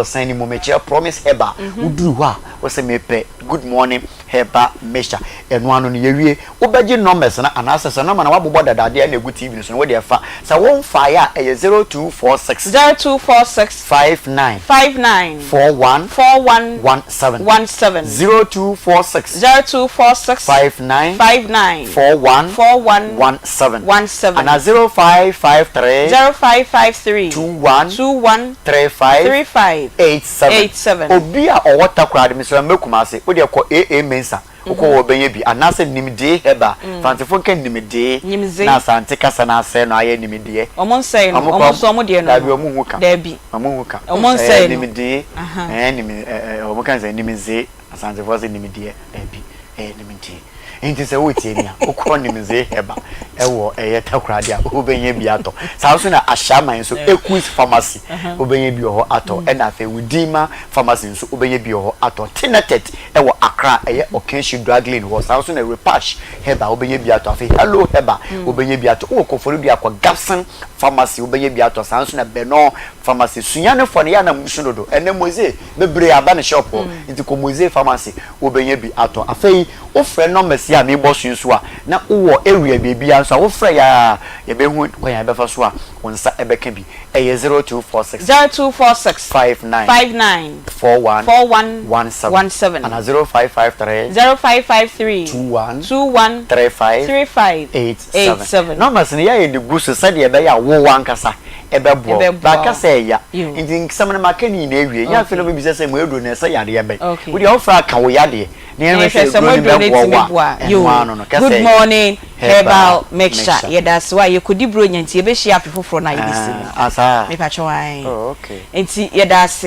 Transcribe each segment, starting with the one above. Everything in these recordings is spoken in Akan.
Send him a promise heba. Udruwa was a mepe. Good morning, heba mesha. And one on your Obaji numbers and answers and number about that idea and a good evening. So what they are so one fire a 0246 0246 59 59 41 41 17 17 0246 0246 59 59 41 41 17 17 and 0553 0553 21 21 35 35 87 Obia or what crowd Mr. Mekumase what you call a mensa uko obenye anase nimde heba fantifo ken nimde na sante kasa na se no aye nimde omon say no omon so omde no dabi omu huka dabi omu huka omon say nimde omu kan say nimze asante fo say nimde dabi nimde enti se wotie nia ukọ nimze heba ewo takrade a obenye bi ato sa so na ashaman so equis pharmacy obenye bi ho ato e na fe Widima pharmacy so obenye bi ho ato Tinetet ewo Accra Okenshi Draglin ho sa so na Repash heba obenye bi ato afi Hello heba obenye bi ato okofori bi akwa Gapson pharmacy obenye bi ato sa so na Beno pharmacy sunyane fo ne ya na musunodo ene moze bebre aba ne shop nti ko moze pharmacy obenye bi ato afi o frɛ numbers ya me boss nso a na wo area bebi anso wo frɛ ya be hu kwa ya be fa so a wonsa ebeka bi 0246 0246 59 59 41 17 and 0553 0553 21 35 87 numbers ne ya de guso said ye be ya wo wankasa ebebo baka say ya intin samana makani na ewie ya fe no bi se mo edu na se yade ye be wo de ofra ka wo yade ne good morning herbal mixture yeah that's why you could bro nyanti e be share afoforo na ibisi asa me pa chwan okay enti yeah that's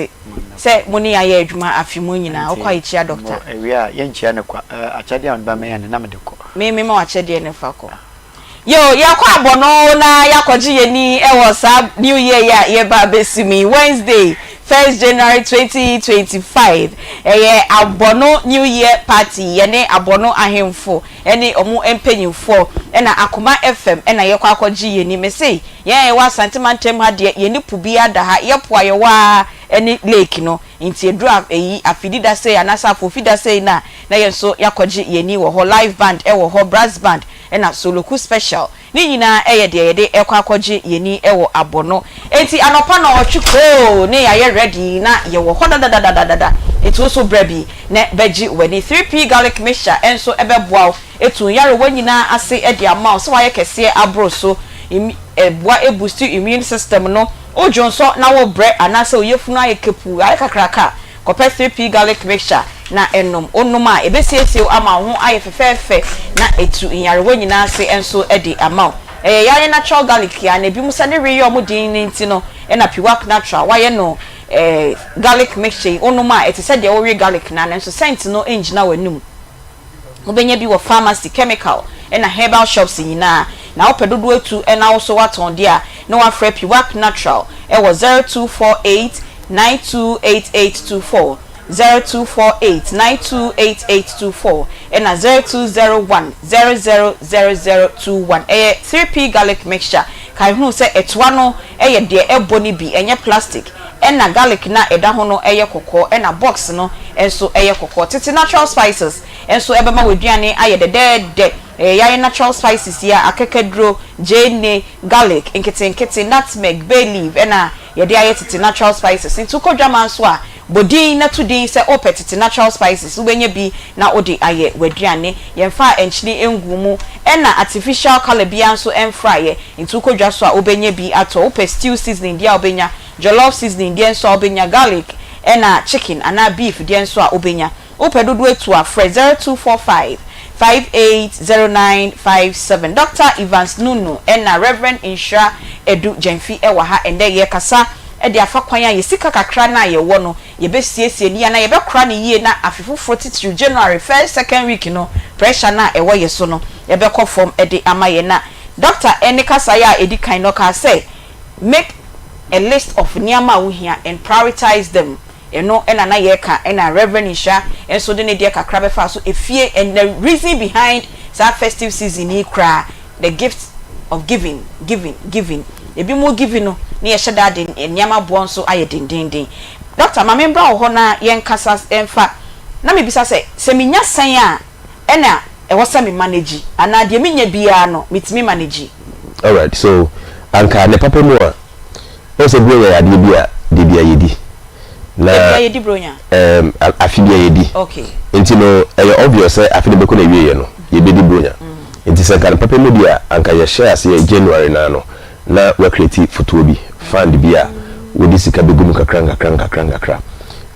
say moni aye adwuma afimu nyina okwa ichia doctor ewia ye nchia ne kwa achade an ba me ya ne na me de ko me ma achade ne fa ko yo yakwa abono na yakoji yeni e was new year ya ye ba besimi Wednesday 1st January 2025 abono new year party yene abono ahemfo ene omu empenyimfo ena Akoma FM ena yekwa akoji yeni me say ye wa sentimentem ha de yeni pubia da ha yepo ayewa ene lake no nti edru afidida say anasa afofida say na yenso yakoji yeni wo ho live band wo ho brass band ena soloku special ni nyina de ekwa akoji yeni wo abono enti anopa na otwuko ne ya ready na ye wo ho da it also brebi na beji weni 3p garlic mixture enso ebeboa etu yare wanyina ase e dia ma so waye kese abro so eboa e boost immune system no ojonso na wo bre anase oyefunu aye kepu aye kakraka kope 3p garlic mixture na enom onuma ebesiesie ama ho aye fefefe na etu yare wanyina ase enso e di ama yare natural garlic ya na bi musa ne reyo omudin nti no e na piwak natural waye no garlic mixture onuma eti said de wo garlic na nso scent no engina wanum obenya bi wo pharmacy chemical na herbal shops nyina na opedodo etu na also waton dia na wa frɛ piwak natural e wo 0248 928824 0248 928824 na 0201 000021 3p garlic mixture kai hu se etwa no de eboni bi enye plastic ena garlic na eda ho no kokko ena box no enso kokko tete natural spices enso ebema weduane aye de yaye natural spices ya akekedro jene garlic nkete nutmeg bay leaf ena de aye tete natural spices into kodwama so a bodi na tudi se opetete natural spices ubenye bi na odi aye weduane yemfa enchini engumu ena artificial color bi anso enfry into kodwa so a ubenye bi ato ope stew seasoning dia obenya jollof seasoning dia so obenya garlic ena chicken ana beef dia so a obenya opedodo etu a 0245 580957 Dr. Evans Nunu ena Reverend Insha Edu Jenfi ewa ha ende ye kasa e de afa kwan ya yesika kakra na ye wo no ye be siesie ni na ye be kra ne yie na afifufo titiri January 1st 2nd week no pressure na ewo ye so no ye be kɔ form e de amaye na Dr. Enikasa ya edi kan no ka say make a list of niama wo hia and prioritize them eno ena na ye ka ena Reverend Insha enso de ne de kakra be fa so efie and the reason behind that festive season ni kra the gift of giving ebi mo giving no na ye hyeda de niama bo nso aye dindindin doctor ma membra ho na yen kasa emfa na me bisa se me nya san a ena e wo se me manage ana de me nya bia no mitimi manage. All right, so anka ne papa mu a o se bro ya de bia yedi na yedi bronya afi bia yedi. Okay, nti no e obvious say afi ne be ko na wie ye no ye be di bronya. Nti se kan papa mu dia anka ye share se January na no na we create photo bi fund bia we di sika be gum kakra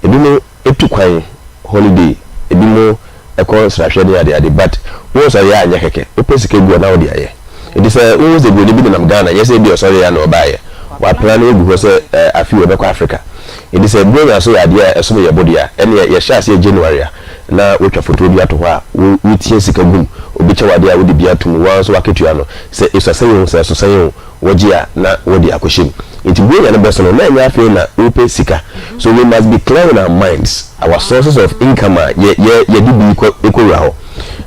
ebi no etu kwan holiday ebi mo e ko srahwe de ade but wo so ya anya keke o pesika gu na wo de aye edi se wo ze bi bi nam Ghana yes e bi o so ya na o baaye wa plan egu ho se afi we be ko Africa edi se bro so ya de e so ye body a ene ye share se January na wo twa photo bi ato ho a wo tie sika gum obi che wade a wo de bi atum wo so waketua no se eso sayo se so sayo wojia na wodi akoshim nti bro ya na beso no na nya afi na wo pe sika so we must be clear in our minds our sources of income ye di bi ko raho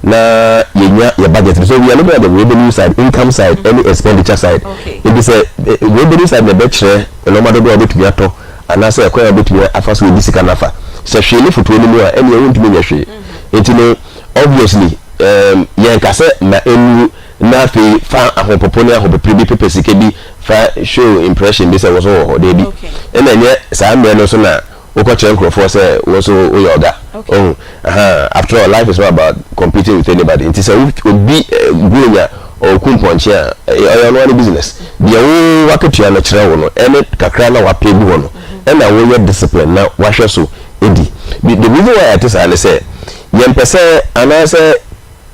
na yenya your budget so we are looking at the revenue side, income side, any expenditure side. It is a revenue side the betche no matter do about to ato and na say akwa bit me afa so disika nafa se hwele foto ni mu a ene ye ntumi nya hwe enti no obviously yen ka se na enu na fi fa ahopopo ne ahopopo bi pepe sika bi fa show impression bi se wo so ho de bi ene nye sa me no so na woko chere nkrofo say wo so wo yoga after all life is not about competing with anybody it is a be gunya or kumponche a business dia wo waketua na chere wo no ene kakra na wape bi wo no ena wo your discipline na wahwe so edi the reason why I say say yempese anase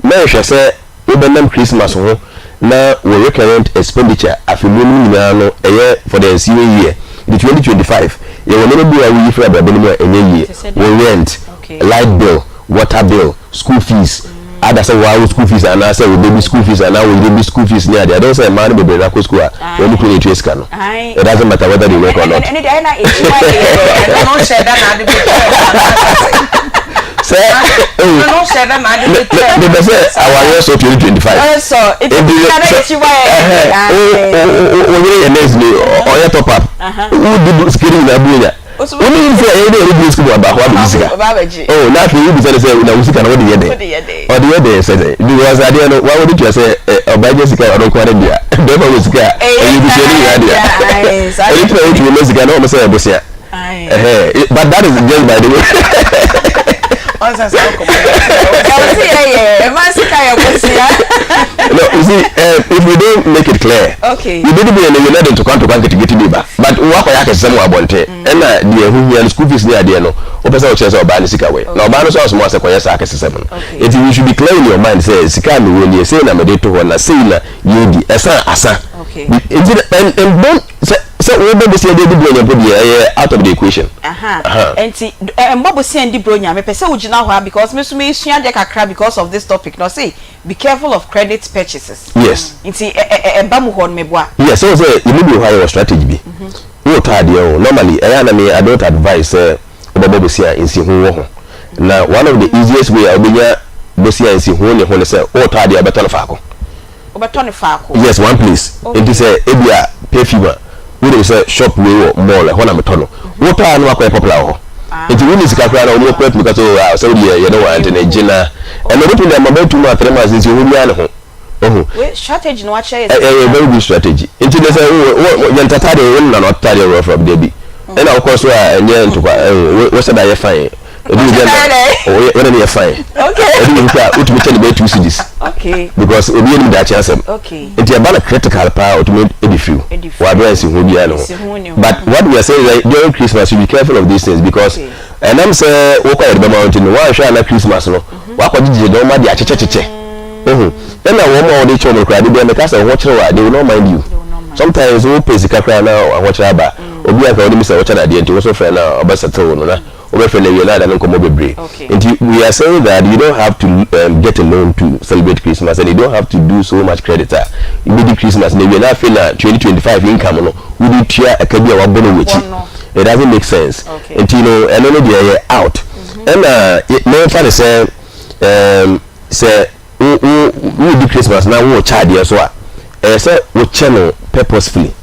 me hwe say obenam Christmas ho na wo recurrent expenditure afimunu nyina no eye for the ensuing year the 2025 you will never be a we for about any year we rent light bill, water bill, school fees. Other say wow school fees and I say we baby school fees and now we baby school fees near there. I don't say man baby na school when you play to scan. It doesn't matter whether you work or not. Say no share them man the say our year so 2025 so it is or your top up who did screen na buya only in say any business go about what music oh na you be say na music na what the year or the year say because I don't know why would you say obaje sika or ko dia dem go sika you be sharing idea I try to music na o say bosia but that is just by the way no, you see, if we don't make it clear, okay, you didn't be you let them to come to get me back. But what I can say about it, and the who school fees near the no, or person chance or ban sick away. Now, ban also more sequoia sack 7. If you should be clear in your mind, say, Sikami, when you say, I'm a day to one, I say, you asa. Okay, and don't so we be say dey bronya body out of the equation enti mbobo say ndi bronya me pese ugina ho because me so me sua de kakra because of this topic no say be careful of credit purchases yes enti embamu ho me boa yes so say you need to have your strategy be you tade o normally na me I don't advise obobo say insi ho na one of the easiest way obenya bosi insi ho ne ho ne say o tade a better fa ko obeton fa ko yes one place enti say ebia perfume we say shop we mall e hona metono wo ta no akwa popular ho enti we nisika kra na wo prep because so you know want na gina and no put them about 2 or 3 months since you nya ne ho we strategy no acha is a very good strategy enti they say you entertain we na not tell you from there bi and of course we nya nto kwa we say that you fine when you fine okay you can put me 2 CDs okay because obi any that chance okay it's about critical power to make it few what do I see who be but what we are saying is during Christmas you be careful of these things because and I'm say we call the mountain why should na Christmas no wa kwa jije don ma dia chechecheche then na wo mo dey chomo kra dey make us watch they will not mind you sometimes we pay sikakra na watch aba obi aka oni misa watch na dey nti wo so friend na obasettle no na we are saying that you don't have to get a loan to celebrate Christmas and you don't have to do so much credit. You need Christmas maybe na feel 2025 income no we need to a kabia wa bono wechi. It doesn't make sense. And you know and only they are out. And no fan say we do Christmas now we charge so say we channel purposefully.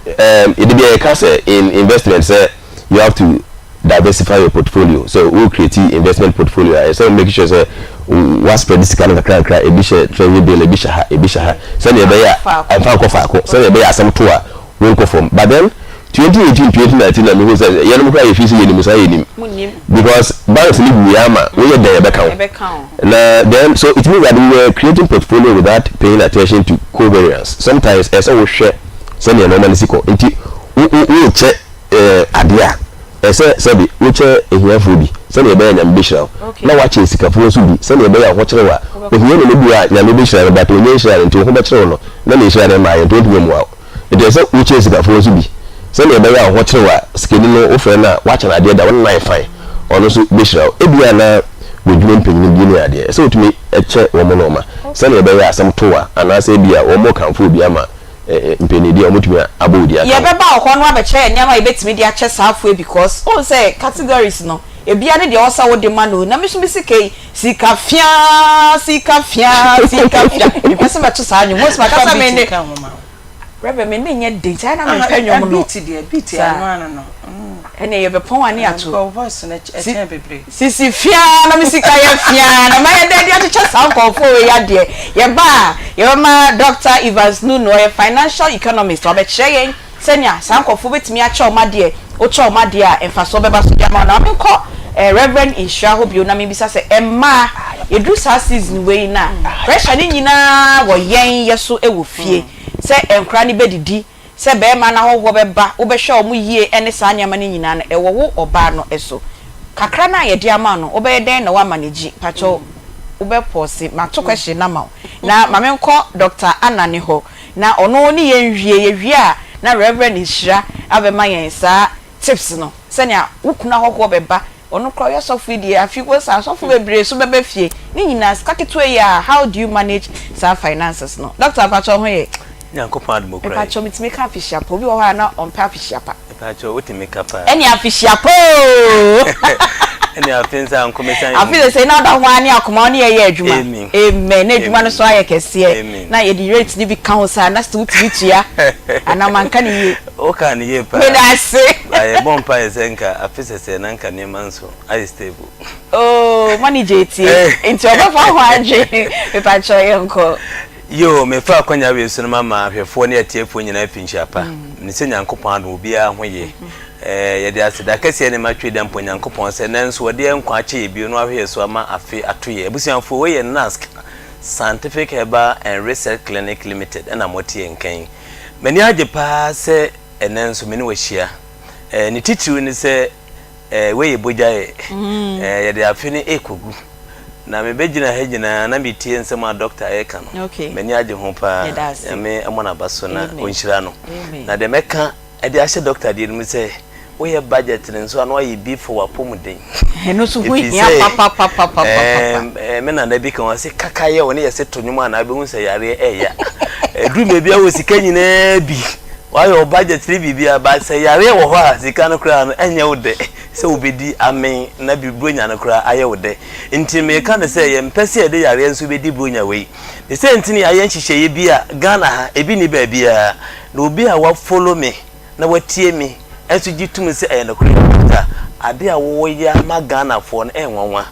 it be a case in investment say you have to diversify your portfolio. So we create investment portfolio. So make sure say what spread this kind of crack a bisha treasury bill a bisha so you be and fa so you be some tour will go from. But then 2018 2019 and who says you know if you see any because banks need Miyama we are there account. Then so it means that we were creating portfolio without paying attention to covariance. Sometimes as we share send you normally see until we check adia say which here food send you buy nyam bishra na watch sikafo so bi send you buy a watch wa ohie no bua nyam bishra but onye share nti ho be kire no na le share ma ye don't mu a it is which sikafo so bi send you buy a watch wa skini no ofre na watch na adia da one nine fine ono so bishra ebia na wodwum penyin bi ne adia so otumi eche wo mo no ma send you buy asem toa ana say bia wo mo kanfo bia ma mpenidi omutumi abodi aka ye beba okwo no abeche nyama ibetimi di ache saafo because on say categories no ebia ne de osa wo de ma no na miso misike sikafia you person ba to sa anyu most makasa me ne rebe me ne nye de china me panyo no beat no ene ye be pon ani ato voice na eche bebre sisi fia na misika ye fia na ma ye de ache saafo fo we ya de ye ba ye ma Dr. Evans Nuno a financial economist obe cheyen senya sankofo betimi ache o ma de o che o ma de a emfaso be ba so jama na me ko Reverend Insha ho bio na me bisa se emma edu sa season we na pressure ni nyina wo yen yeso e wo fie se enkra ni bedidi se be ma na ho wo be ba wo be hwe o mu yie ene sa nyama ni nyina na e wo wo oba no eso kakra na ye de ama no wo be den na wa manage pacho wo be pause ma to question na ma na ma me nko Dr. Anani ho na ono ni ye nhwie a na Reverend Insha abema yen sa tips no se nya wukuna ho be ba ono kro yo so fidi afigo sa so fu bebre so bebe fie ni nyina skaketo ya how do you manage sa finances no Dr. Pacho ho ye nyankopon admo kra Pacho mitime ka fishiapo bi wo ha na on pa fishiapa Pacho wotime ka pa eni afishiapo eni afensa nkomesan afile say na da ho ani akoma ni ye adwuma amen na adwuma no so aye kese na ye di rate ni bi kan sa na stu tuitua ana manka ni ye o ka ni ye pa me da se aye bompa esenka afise se na nka ni manso aye stable oh money jeti enti obafa ho aje me Pacho ye nko yo me fa kwanya we so mama hwefo ne atiefo nyina pinchiapa ni se nyankopon ado obi a ho ye ye de aseda kase ne matwe da mpo nyankopon se nanso wode enkwa ache bi no ahwe so ama afi atoye abusianfo we ye NASC Scientific Herbal and Research Clinic Limited na motie nkan mani age pa se enenso me ne wahia ni titiru ni se we ye bojaye ye de afi ne ekogu na me begina hegina na metie nsema Dr. Eka no mani age ho pa me amona baso na onhira no na de meka e de ahye Dr. de no se we ye budget nso ano ayi bi for wapomuden eno so hu ya papa me na bi kan wase kakaye woni ye se tonwuma na be hu se yare eya edu me bia wo sika nyina bi wa yo budget ni bibia ba se yare wo ho a sika no kra no enya wo de se obedi amen na bi bronya no kra aye wo de nti me ka ne se ye mpese de yare nso bedi bronya we de se ntini aye nhihye ye bia Ghana ha ebi ni ba bia na obi a wa follow me na watie me enso gitum se aye no kra ade a wo ya ma Ghana for no enwanwa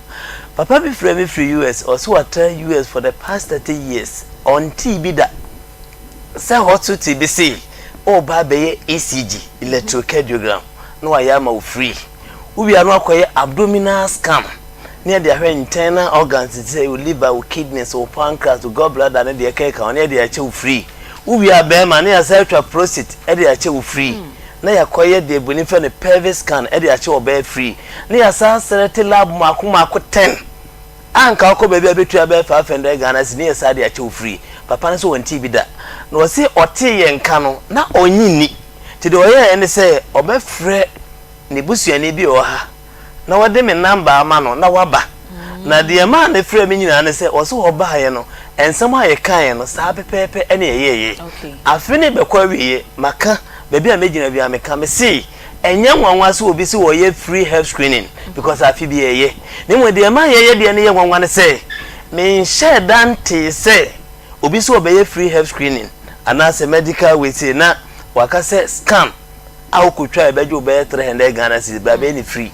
papa bi frɛ me free US or so at US for the past 30 years on TB da se hospital bi say o ba be ECG electrocardiogram no aya ma free ubi anu akoye abdominal scan ne de ahwe internal organs say your liver, your kidneys, your pancreas, your gallbladder ne de keka on ne de ache free ubi abema ne acetral prostate e de ache free na yakoye de bonifa ne pelvic scan e de ache oba free ne yasa select lab makoma 10 anka akọ baby abetu aba 500 Ghana si ne yasa de ache free papa ne so won TB da no se ote ye nka no na onyini ti de oye ene se obefre ne busuane bi o ha na wode me number ama no na waba na de ma na frɛ me nyina ne se o so oba ye no ensem aye kan no sa pepepe ene yeye afi ne be kwa wiye maka baby a megina bi ameka me se enye nwanwa so obi se wo ye free health screening because afi bi yeye ne mo de ma yeye de ne ye nwanwa ne se me share dante se obi se obeye free health screening ana se medical we say na wakase scan au kutwa ebejo be 300 Ghana cedis ba be ni free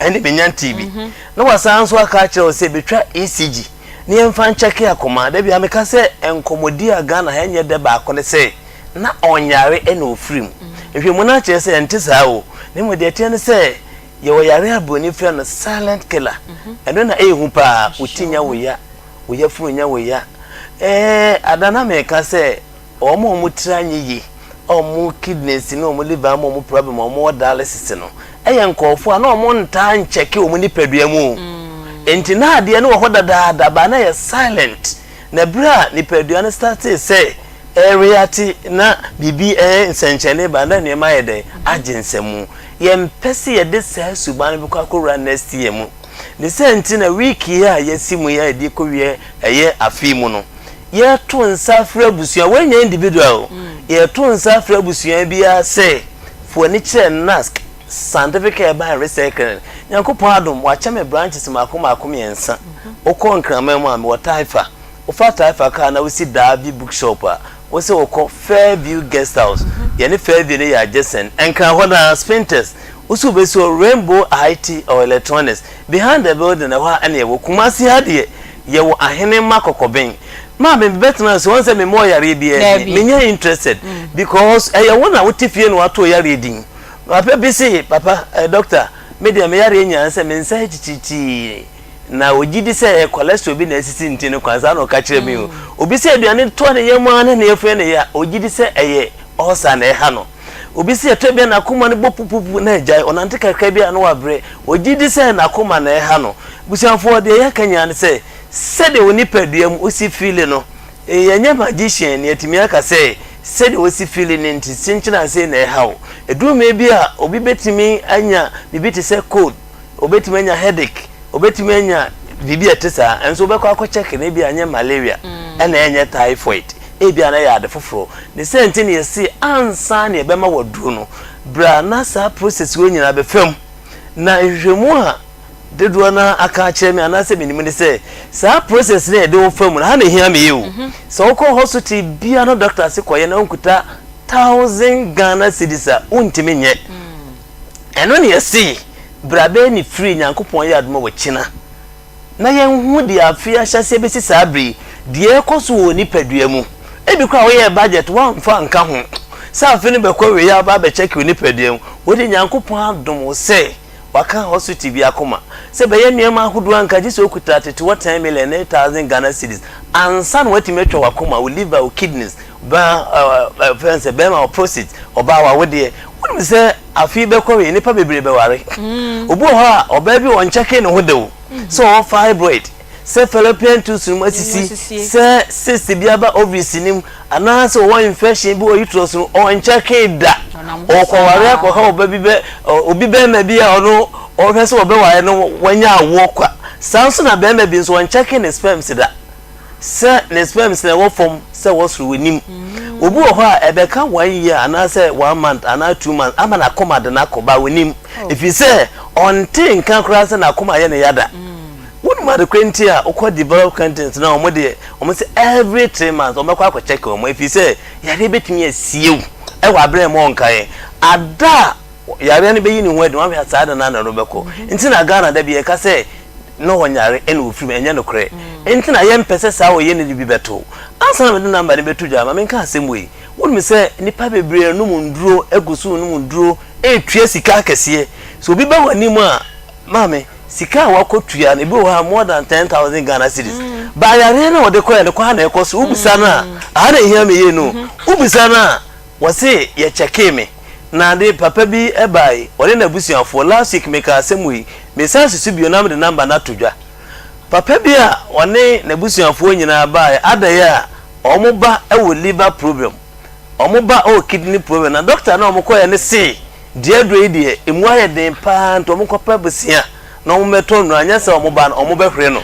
ene benyan TV na wasan so aka kire o se betwa ECG ne yemfa ncheke Akoma da bia meka se enkomodi a Ghana ha nye de ba akone se na onyare ene ofrim ehwemu na kire se ente saa o ne mo de tie ne se ye wo yare aboni fra no silent killer eno na ehu pa utinya wo ya furu nya wo ya adana meka se omo mutranye yi omo kidneys no omo liver omo problem omo dialysis no nkofo a na omo nta ncheke omo nipadua mu enti na ade no ho dada ba na ye silent na bra nipadua no start say reati na bibi nsenchene ba na ne ma ye de agensemu ye mpese ye de sa suban bi kwakora next year mu ne senti na week ya yesimu ya di ko wie afi mu no ye to nsa fra busua wanya individual ye to nsa fra busua bia say for ni kire nask scientific by recycling yankopon adom wa chame branches makoma yensa okon krama mu am wotaifa ofa taifa ka na wisi Davi bookshop a wose okọ Fairview guest house ye ne Fairview ne ya Jason enka ho na Spinters usu beso Rainbow IT or Electronics behind the building na wa ene wo Kumasi hade ye wo ahene makokoben ma me betna so wonse me mo yare bia me interested because ye wona wotifie no ato yare din papa bisi papa doctor media me yare nya se me nsa chichichi na ogidi se cholesterol bi na asisi ntine kwanza na ka kire mi obi se aduane to ne yemu ane na yefu ne ya ogidi se eye osa na ha no obi se to bia na Akoma ne bopupupu na ejai onante kakra bia no wabre ogidi se na Akoma na ha no busianfo de ya kanya ne se de woni paduam osi feel no yenye magician ne atimi aka se de osi feel ne nti sinchina se na ha o edu me bia obi betimi anya bibiti se cold obetimi anya headache obetimi anya bibi etesa enso obekọ akọ na bia anya malaria na anya typhoid bia na ya adefoforo ne senti ne yesi ansa ne ebema woduru no bra na sa process we nyina be fam na ehwemu a dedo na aka kire me anase me nim se sa process na de wo fam na ha na hia me yewu so okọ hospital bia no doctor se koye na onkuta 1000 Ghana cedis a untimi nye eno ne yesi brabe ni free nyankopon ya adoma wachina na yenhu de afia hyase besi sabri de ekoso woni padua mu ebi kwa we budget wan fa nka ho sa afini be kwa we ya ba be check woni padua mu wodi nyankopon adom se waka hospital bi Akoma se be ye nuema ahodo anka ji se okuta 10 million 8000 Ghana cedis ansa no wati metwa Akoma o liver o kidneys ba friends be ma o prostate oba wa wode woni se afi be kwa we nipa bebre be ware obu ho a oba bi won cheke ne hodewo so fibroid se fallopian tubes mu asisi se cyst bi aba ovaries nim ana se one infection bi o uterus no on cheke da o ko ware ko ha oba bi be obi be ma bi a ono o fe se oba ware no wanya awo kwa sanso na be ma bi so on cheke ne sperms da se ne sperms na wo form se wo suru wenim obu ho a ebeka 1 year ana se 1 month ana 2 months ama na Akoma de na akoba wenim if you say on tin kan kura se na Akoma ye ne yada wonu ma de kwenti a okọ develop content na omo de omo se every 3 months omo kwa check omo if you say yare betimi asiew e wa bre mo nkae ada yare ne be yi ni ho ade wa be asada na na no beko nti na Ghana da bi e ka se no wonyare ene ofim enya no kre enti na ye mpese sa wo ye ne bi beto ansa na me de number ne beto jama me nka asemwe wonu me se nipa bebre no munduro egusu no munduro etue sika akese so obi ba wani mu a mame sika wakotua ne bi wo ha more than 10,000 Ghana cedis ba yare na wode koye ne kwa na ekoso ubisa na ana ehia me ye no ubisa na wose ye cheke me na de papa bi ebai ore na busuafo last week me ka asemwe me sense su bio na me de number na todwa papa bi a one na busuafo nyina bai adaye a omoba ewo liver problem omoba o kidney problem na doctor na omokoye ne se die do die emu aye den pa nto omokopa busia na omometo no anya se omoba na omobehwere no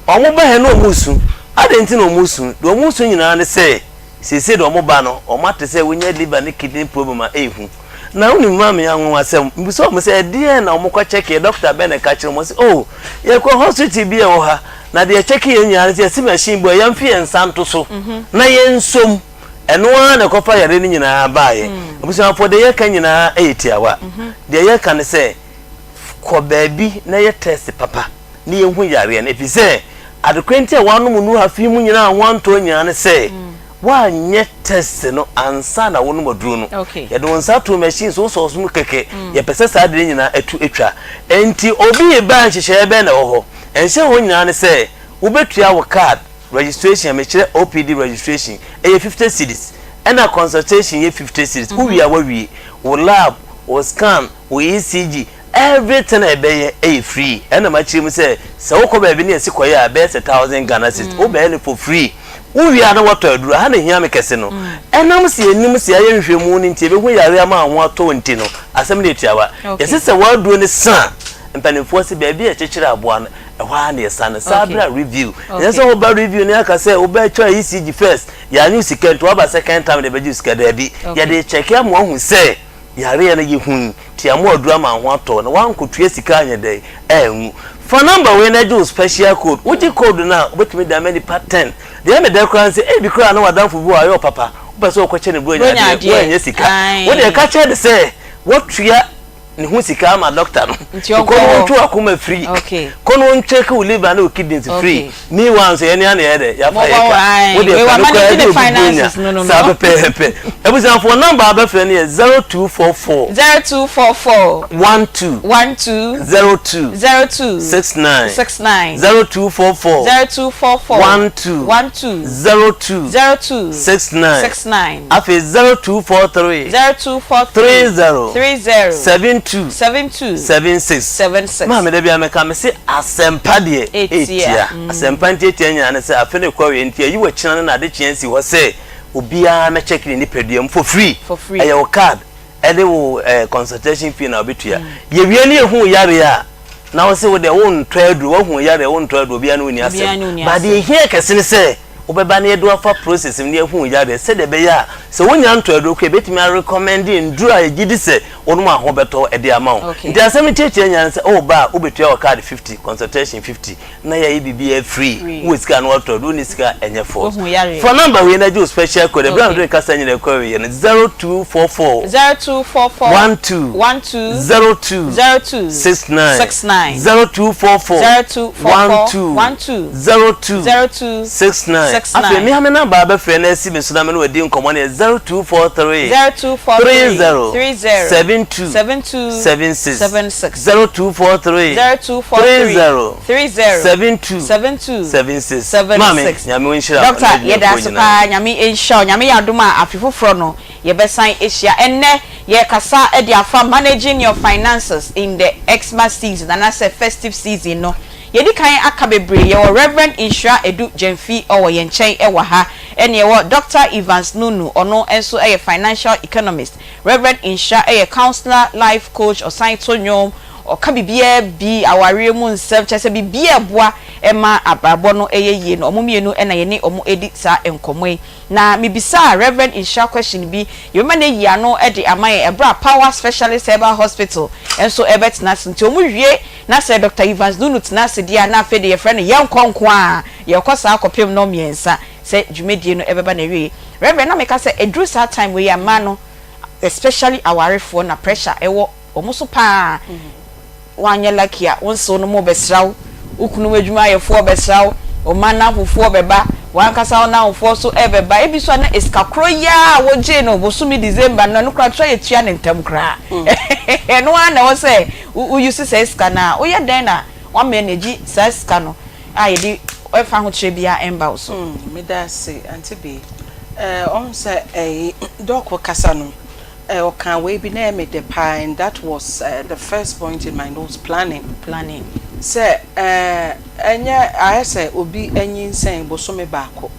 omoba he no omusu adenti no omusu do omusu nyina ne se sese do omoba no omate se wonya liver ne kidney problem a ehu na uni mama yangu asem mbiso mo se die na omokwa check doctor be na ka kire mo se oh ye ko hospital bi e wo ha na de check ye nyare se machine bo ye mfie nsanto so na ye nsom eno an na kofa yare ni nyina baaye obusan for de ye kan nyina etiawa de ye kan se ko baabi na ye test papa ni ye hu yare na efi se adekwenti a wanu mu nu hafi mu nyina wanto nyina ne se wa nye test no ansa na wonu maduru no ye de wonsa to machine so mu keke ye pese sa de nyina etwa enti obi e ban hyehyɛ be na wo ho enhye ho nyina ne se ubetua wo card registration me kire OPD registration 50 cedis and a consultation 50 cedis we are we lab or scan or ECG everything e free and a match him say so ko be ni esikoya be 1000 Ghana cedis o be for free we are what to do ha na hia me kese no enam se enim se aye nhwemu ni ntie be hu yare ama ho ato nti no asem na etuawa yesi se wa do ni san mpanimfo se be bia chechire aboa no ehwa na yesa sabra review yesa ho ba review ni aka say oba twa ECG first ya new second to ba second time de be use kada bi ya de check am hu say yare na ye hu ti am odu ama ho ato na wan kotua sika anya de enwu for number we na do special code which code na obetumi da many pattern de me da kran say e bi kra na wadanfo bi wa yo papa oba say okoche ne bronya de anya sika wo de ka che de say what tua ni hu sika ma doctor no ko no to akoma free ko no check we liver na kidneys free ni once any na ye ya fa ye we wa manage the finances no sa pepe ebusan for number abefre ni 0244 12 02 69 0244 12 69 afi 0243 30 7276 ma me da bia me ka me se asempa de etia asempa ntia nya na se afene kwa we ntia yi wa china na de chiansi wo se obia na check ni peduam for free ayo card e de wo consultation fee na obetua ye wie ne ehu yare a na wo se wo de won toadu wo hu yare won toadu obia na oni asem ba de here kese ne se obeba na edo afa process ne ehu yare se de be ya se wonya ntoadu ko betimi a recommend nduru a gidi se onu ahobeto e de amount nti asem cheche nya se o ba obetua card 50 consultation 50 na ya ibb free wo sika no toadu ni sika enye for number we na do special code brand do kasa nyina ko we 0244 12 02 69 0244 12 69 afi mi ha me number ba frɛ na si me so na me no wadi nkomo na 0243 30 7276 0243 mami nyame wonshira doctor yeda sepa nyame ensha nyame yadoma afifoforo no ye besan asia enne ye kasa e dia fa managing your finances in the Xmas season and as a festive season no yedi kan akabebre ye Reverend Insha Edu Jemfi owo ye nchen e wa ha ene ye Dr. Evans Nunu ono enso e financial economist Reverend Insha e counselor life coach osaito nyom oka bibia bi aware mu nsem chese bibia boa ema ababo no eyeye no omumienu na ye ne omu edi sa enkomwe na mibisa Reverend Insha question bi ye ma na yia no e de amaye ebra power specialist herbal hospital enso ebetina nti omu wie na se Dr. Evans Nunu tina se dia na fe de ye friend ye nkonko a ye kosa akopem no miensa se dwumedie no ebeba na wie Reverend na meka se edru sa time we ya ma no especially awarefo na pressure ewo omuso pa wanye lakia wonso no mo besraw ukunu adwuma yefo besraw o mana fofo beba wankasa na ofo so ebeba ebiso na eskakro ya woje no bosumi December no kra twa yetua ne ntam kra eno ana wo se uyusi se eska na oye den na wa manage se eska no ayedi efa ho kire bia emba so me da se Aunty Bea on se doko kasa no can we be name it the pie and that was the first point in my notes planning say I say obi enyin sen bosome baako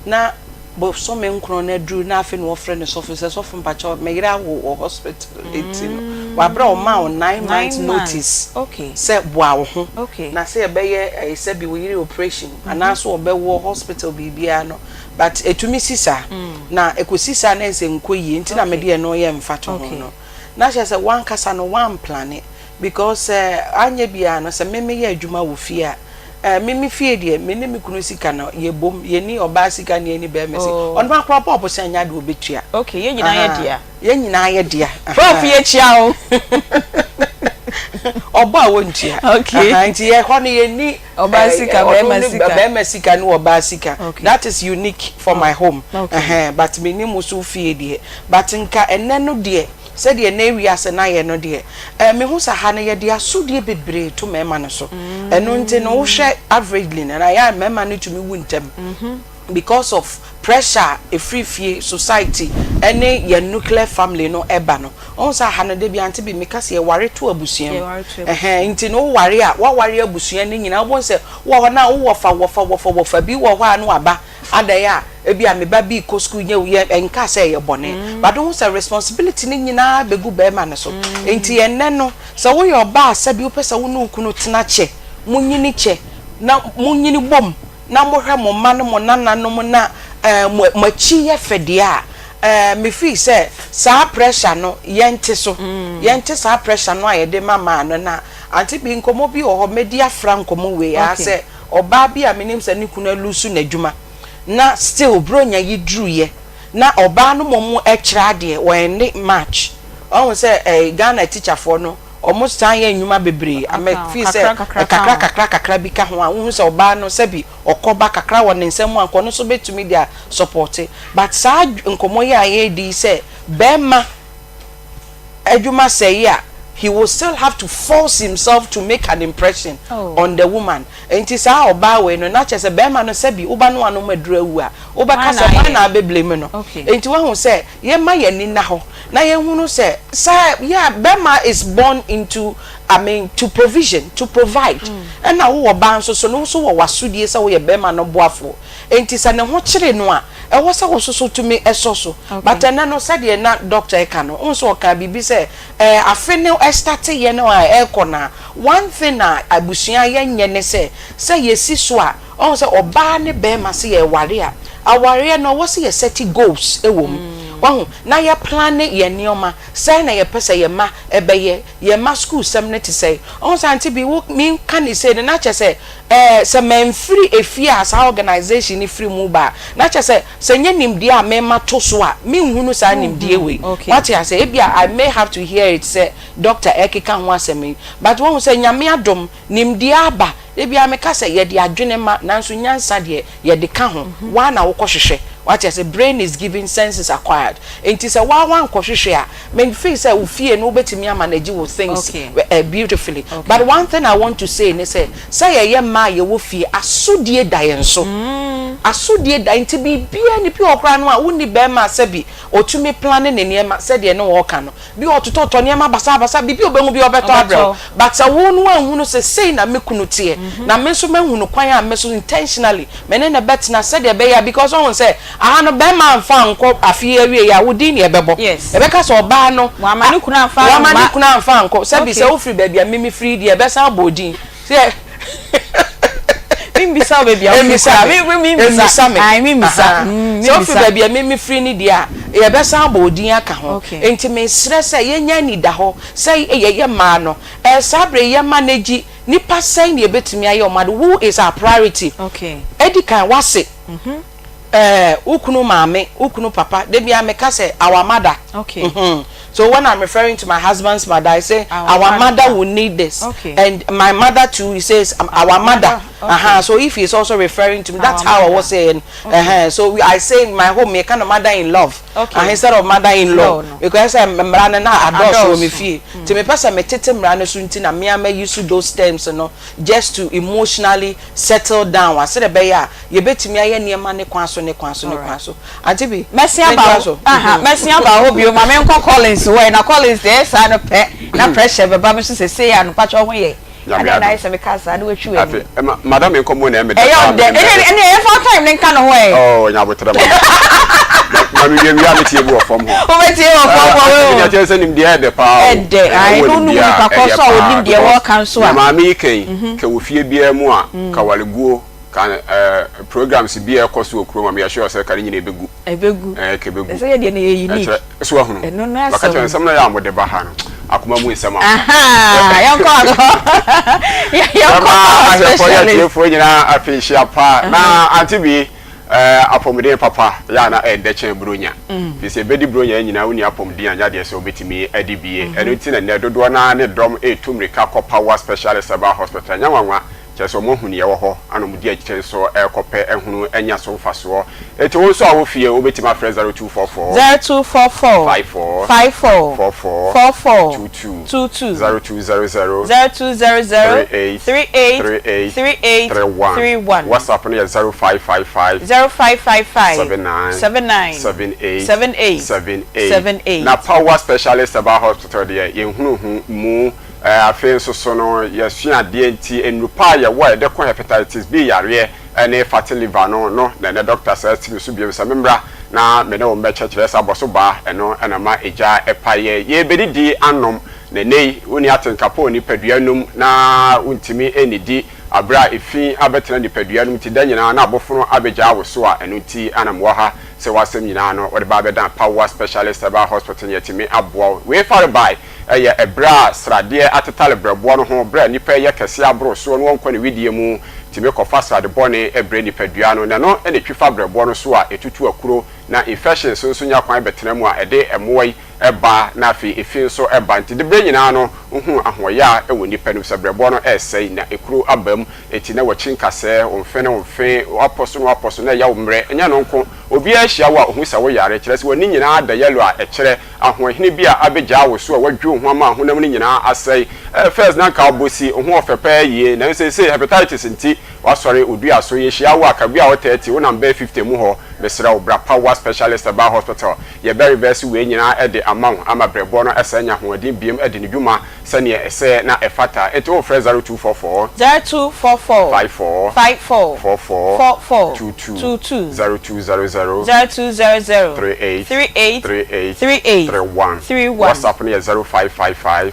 na bosome nkro na dru na afi no friend so mpacha me gira wo hospital 18 wa bra o ma 9 months notice say boa wo ho na say be ye say bi we operation and also be wo hospital bibia no but etumi sisa na ekosisa na ense nkoyi nti na mede no ye mfato ho no na she say one kasa no one plan because anya bia no say meme ye adwuma wo fie a mimi fie de me ne me kunu sika na ye bom ye ni oba sika ne ni be mesi on ma kro pop se anya de obetua okay ye nyina ye dia ye nyina ye dia prof ye chia o oba wontua okay nti ye ho ne ye ni oba sika be masika ni oba sika that is unique for my home but me ni musu fie de but nka enne no de said ye na wi ase na ye no de me hu sa ha na ye de asodie bebre to mema no so eno nti no wo hwe averagely na ya mema no to me wu ntem because of pressure a free society any your nuclear family no eba no on sa ha no de bia nti bi meka se ye ware to abusuam nti no ware a wa ware abusuam ni nyina wo se wo na wo wofa bi wo ho anu aba adaya ebi a me ba bi ko school nye enka se ye bone but don't say responsibility ni nyina begu be ma ne so enti enne no se wo yo ba se bi wo pese wo no kunu tena che munyini che na munyini bom na mo hwe mo ma no mo nana no mo na mo chi ye fede a me fi se sa pressure no yente so yente sa pressure no ayede mama no na anti bi nkomo bi ho media frankomo we ya se oba bi a menim se ni kunu alusu na djuma na still bronya yi drew ye na oba no momu ekira de when the match on say Ghana teacher for no almost time enwuma bebre ame fi say kakra bi ka ho a wo say oba no se bi okoba kakra won nsem anko no so betumi dia support but sa nkomo ya ye di say bema adwuma say ya he will still have to force himself to make an impression on the woman. And it is how bawe no not just a bema no sebi uba no anu madrewu a uba kasa na be blame no. And one who say ye ma ye ni na ho na ye hunu say yeah bema is born into to provision to provide and na wo ba nso so no so wo wasudie say wo ye bema no boafo. And it is an ho kire no a e wo say wo so to me eso so but na no said ye na doctor e ka no nso ka bibi say afene start ye no a ekona one thing na abusua ye nye ne say yesi so a on say oba ne be ma say ye ware a aware no wo say ye set goals ewom wahu na ye plan ye nioma say na ye pese ye ma ebeye ye ma school sem ne ti say on say anti bi wo mi kan say na che say se men free efia as organization ni free mu ba na che say se nye nimdi a me ma to so a mi hunu sa nimdi we what you say ebia I may have to hear it say Dr. Ekeka ho asemi but won say nyame adom nimdi aba ebia me ka say ye de adwene ma nanso nyansa de ye de ka ho wa na wo kohwehwe what you say brain is giving senses acquired it is a one kohwehwe a men feel say wo fie no betimi manage wo things beautifully but one thing I want to say ne say ye ma ye wo fie asodie dayen so asodie dayen ti bibia ni pi okra no a woni be ma sabi otumi plan ne ne ma said ye no wo ka no bi ototo ne ma basa bibi obengu bi obeto abro but wo no anhunu say na mekunu tie na me so manhunu kwan a me so intentionally me ne bet na said ye be ya because on say aha no be ma mfa nko afie awie ya wodi ne ebebo ebeka so oba no wa mani kuna mfa nko sabi say wo free baby a mimi free die be sa bodin say mimisa baby mimisa so free baby a mimi free ni dia e be sa bodin aka ho enti me stress ye nya ni da ho say ye ma no sabre ye manage nipa say ne betumi aye o mad who is our priority edikan wase ukunu mame ukunu papa they be ameka say our mother so when I'm referring to my husband's mother I say our mother will need this and my mother too he says our mother so if he's also referring to me that's how I was saying so I say in my home me kind of mother-in-love instead of mother-in-law because I'm mrana na adults me feel to me person me tete mrana so ntina me am use those terms you know just to emotionally settle down I said be ya ye betimi aye niema ne kwan so Aunty Bea merci about hope you mama nko Collins we na Collins there sa no pe na pressure be ba me so say ya no patcho ho ye and I say me casa do etwu e madam nko mo na me dey any for time ne nka no ho e nya botre ma mi reality e bu ofom ho o me tie ofom we nya say nim dey de pa I don't know ka ko so o nim dey work kan so a ma mi kan ka wo fie bia mu a ka waleguo kan programs bi e koso okuro ma me sure say ka nyina ebegu ke begu say dey na ye unique so ahunu baka twen sam na ya amode ba ha no akoma mu nsema yanko specialist for nyina afishia pa na Aunty Bea apomde papa ya na edechen bronya bi se bedi bronya nyina woni apomde anya de se obetimi adibie eno ti na ne dodo na ne dom etumrika ko power specialist aba hospital nyanwanwa cheso mo hunu ye wo ho anomudi agichen so ekope ehunu enya so mfaso eti wo so awofie obetima frɛ 0244 0244 54 22 0200 38 31 WhatsApp no 0555 78 na power specialist about hospital there yenhunu mu afen so no yesua de enti enupa ye wo de ko hepatitis B yare ene fatty liver no na doctor says to so bi se membra na me ne wo me church resa boso ba eno na ma eja epaye ye bedidi anom na nei woni atenkapo ni paduanum na untimi enidi abra efi abetena ni paduanum ti danyina na abofo abeja awoso a eno ti anamwo ha se wasem nyina no wode ba bedan power specialist about hospital yetimi aboa we far by eye ebra srade atetale brabo no ho bra nipa ye kese abro so no wonko ne widie mu timi kofa srade bone ebre nipa dua no no ene twifa brabo no so a etutu akuro na infection so nya kwan betena mu a ede emowai eba na afi efi so eba nti de bre nyina no hu ahoya ewo nipa no sebrebo no esei na ekuro abam eti na wachi nkase omfe na omfe aposo na ya omre enya no nko obi ahia wa ohu sa wo yare kire se woni nyina ada yelo a ekire ahohene bi a abeja wo so a wadwu ho ama honam ni nyina asei first na ka obosi ohu ofepa yie na se hepatitis nti wasore odua so ye hia wa ka bi a wo 30 wo number 50 mu ho besra obra power specialist about hospital ye very best we nyina e de amount ama brebo no esanya hoodin biem e de ne dwuma sane ese na efata eto 0244 54 22 0200 38 31 WhatsApp no 0555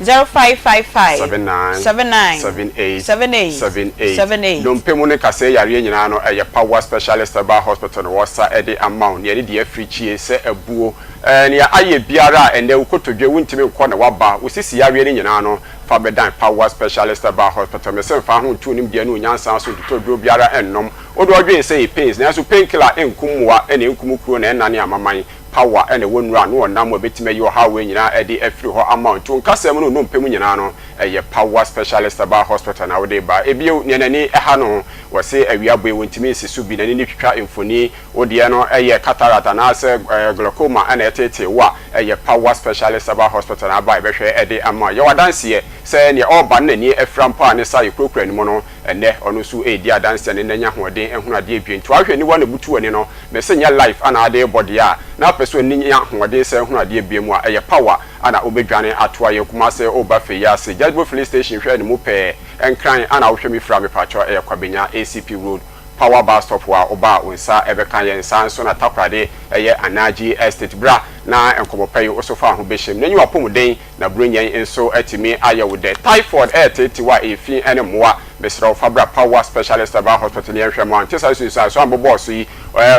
79 don't pay money kase yare nyina no e power specialist about hospital no wasa e de amount ye de free chie se abuo ne aye biara ende ukotodwe wuntime nkɔ na waba usisi yare ni nyina no fa bedan power specialist about hospital me se fa ho ntu nim de no nyansa so tutodro biara ennom odo odwen se pains na so painkiller enkumwa ene enkumukuro na enane amaman power ene wonura no wonam obetime yi ha we nyina e de afiri ho amount nkasem no mpem nyina no eye power specialist about hospital na we ba ebio ne nani ha no wose awiabo wontime sisu bi nani twitwa emfoni ode no eye cataract na se glaucoma ana etete wa eye power specialist about hospital na ba behwe e de ama ye wadanse se ne oba na ni eframpa ne sa yekrokura ni mo no ene ono su e di adanse ne nanya hoden ehunade ebientu ahwe ni wa na butu ani no me se nya life ana ade body a na person ni nya hoden se ehunade ebiemu a eye power ana obedwane atoa ye kuma se oba fe ya se judgment police station hwe ni mu pe enkran ana wohwe mi fra me pacho eye kwabenya ACP road power bus stop wa oba onsa ebeka ye nsa so na takrade eye anaji estate bra na enkomopai osofa ho behiem nanyi wapomuden na bronyan enso atimi ayewode typhoid eteti wa efi ene moa besra fabra power specialist about hospital ye hwemo antisa so ambobo so yi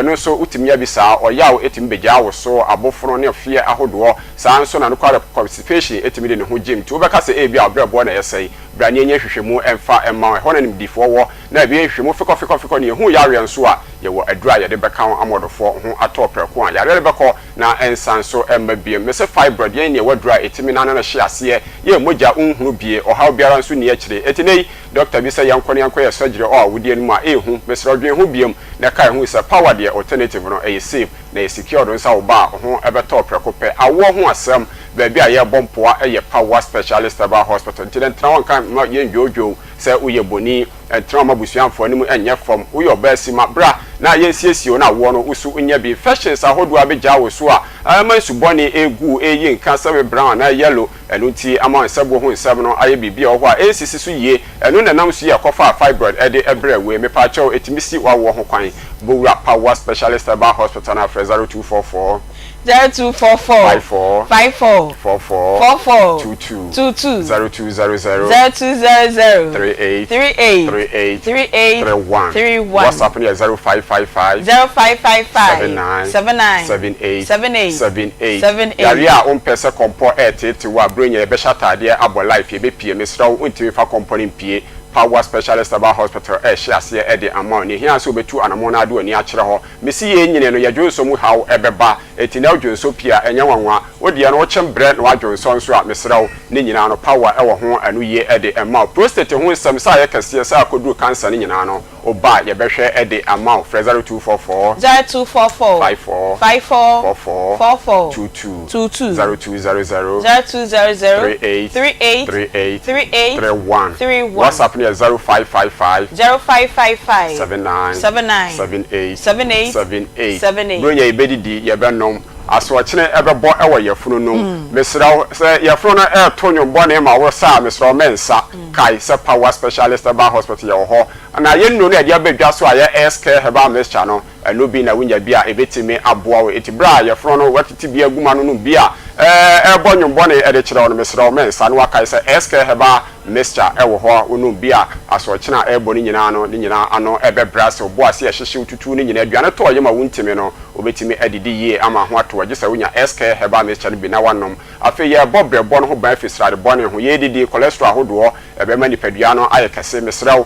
no so utimi abisa oyawo etimi beja wo so aboforo ne fie ahodo sa nso na no constipation etimi de ne ho gym ti obeka se ebi abrabo na yesai branye nye hwehwemu emfa emma ho na nimdifo wo na bi hwehwemu fiko ne hu yare nso a ye wo adura ye de beka amodofo ho atopre ko yare beko na ensa so emma bie me se fibroid ye ne wadura etimi na na hye ase ye moja unhuru bie ohaw biara nso ne akire etinei doctor bi se yankɔ ye surgery o awudie no ma ehu me se odwen ho biem na kai hu se power de alternative no e safe na secure don sa wo ba ho ebeto preko pe awo ho asem baabi a ye bompoa eye power specialist about hospital nti ntra won kan ye ndwojo se uye boni ntra ma busuanfo ne mu enye fom uye obasi ma bra na ye nsiesie na wo no usu unya bi infections ahodo abeja wo so a ama suboni egu eyi nka se brown na yellow enu ti ama nsebo ho nsem no aye bibia ho a esisi so yie enu na nam so ye kofa fibroid ede ebre we me pa chaw etimisi wa wo ho kwan bowura power specialist about hospital na 0244 0244 54 22 22 0200 38 31 WhatsApp ni 0555 79 yaria on pese kompo etete wa brenye be shatade abo life ye be pie mesrawo untimi fa kompo ni pie power specialist about hospital share ase e de amount ni hia so betu anamo na ado ani a kire ho mesi ye nyine no ya dwonso mu hawo ebeba etina dwonso pia enya wanwa wodi ya no chembre no adwonso nso a mesrawo ni nyina no power e wo ho anu ye e de amount prostate ho nsam sa ye kase sa akodu cancer ni nyina no oba ye behwe e de amount 0244 0244 54 44 22 0200 38 31 WhatsApp ni 0555 78 Bro ye bedidi ye benom aso kine ebebo ewo ye funu no mesra se ye funu e to nwombo na ma wo sa mesra mensa kai se power specialist about hospital ye ho na ye nnu na de abedwa so aye SK heba mixture no eno bi na wunya bi a ebetimi aboa wo etibra ye funu no watiti bi aguma no bi a ebo nwombo na e de kire no mesra mensa no akai se SK heba mixture ewo ho wonu bi a aso kine ebo ni nyina ano ebe brass obo ase ye hyehye tutu ni nyina aduane to ye ma wuntimi no obetimi adidi ye ama ho ato agye se wunya SK heba mixture bi na wanom afi ye bobre bo no ho ban fisrade bo ne ho ye didi cholesterol hodo ebe ma nipadua no aye kase mesrew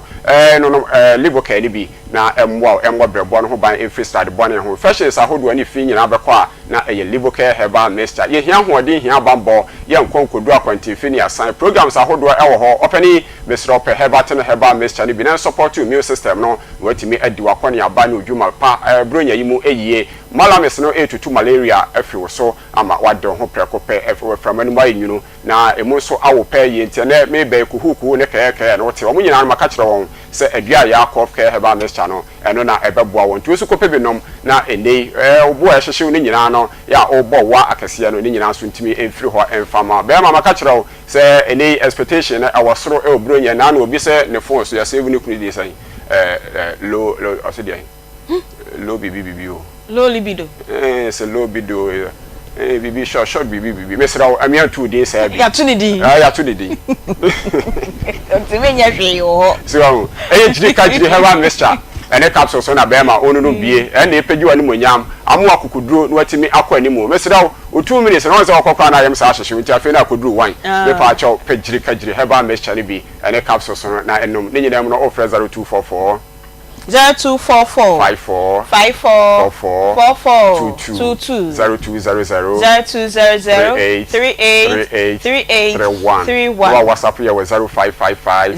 no liver care ni bi na emwo brebo no ho ban fisrade bo ne ho fashions ahodo ni fi nyina bekọ a na eye liver care heba mixture ye hia hoden hia bambo ye nkonkodu akwanti fi ni asan programs ahodo ewo ho opani mesrew pe heba ten heba mixture ni bi na support immune system no watimi adi wakọ ne aba ni odwuma pa bronya yimu eyiye malamis no etutu malaria afi so ama wade ho prekope efi framanu mai nyunu na emu so awo pe ye ntene me be kuhuku ne keke no te omu nyina no maka kire won se adua ya akof ke heba mixture no eno na ebeboa won tu so kope binom na enei obo a hyehye ni nyina no ya obo wa akase no ni nyina so ntimi emfiri ho emfama be ma maka kire won se enei expectation na awosoro e obronya na obi se ne phone so ya save ni kunu di sai low osidi low bibi o low libido c'est low libido bibi short bibi mesra amia tu din say bi ya tu ni din ya tu ni din ti me nya hwe yo so jiri ka jiri hewa mixture ene capsule so na bema onu no bie ene epegi wani monyam amu akukuduro no watimi akọ animu mesra o 2 minutes na won okokwa na yem sa ahyehe nti afi na akuduro wan me pa acho pejiri ka jiri hewa mixture ni bi ene capsule so na enum ni nyina mu no offer 0244 0244 54 22 0200 38 31 WhatsApp ya 0555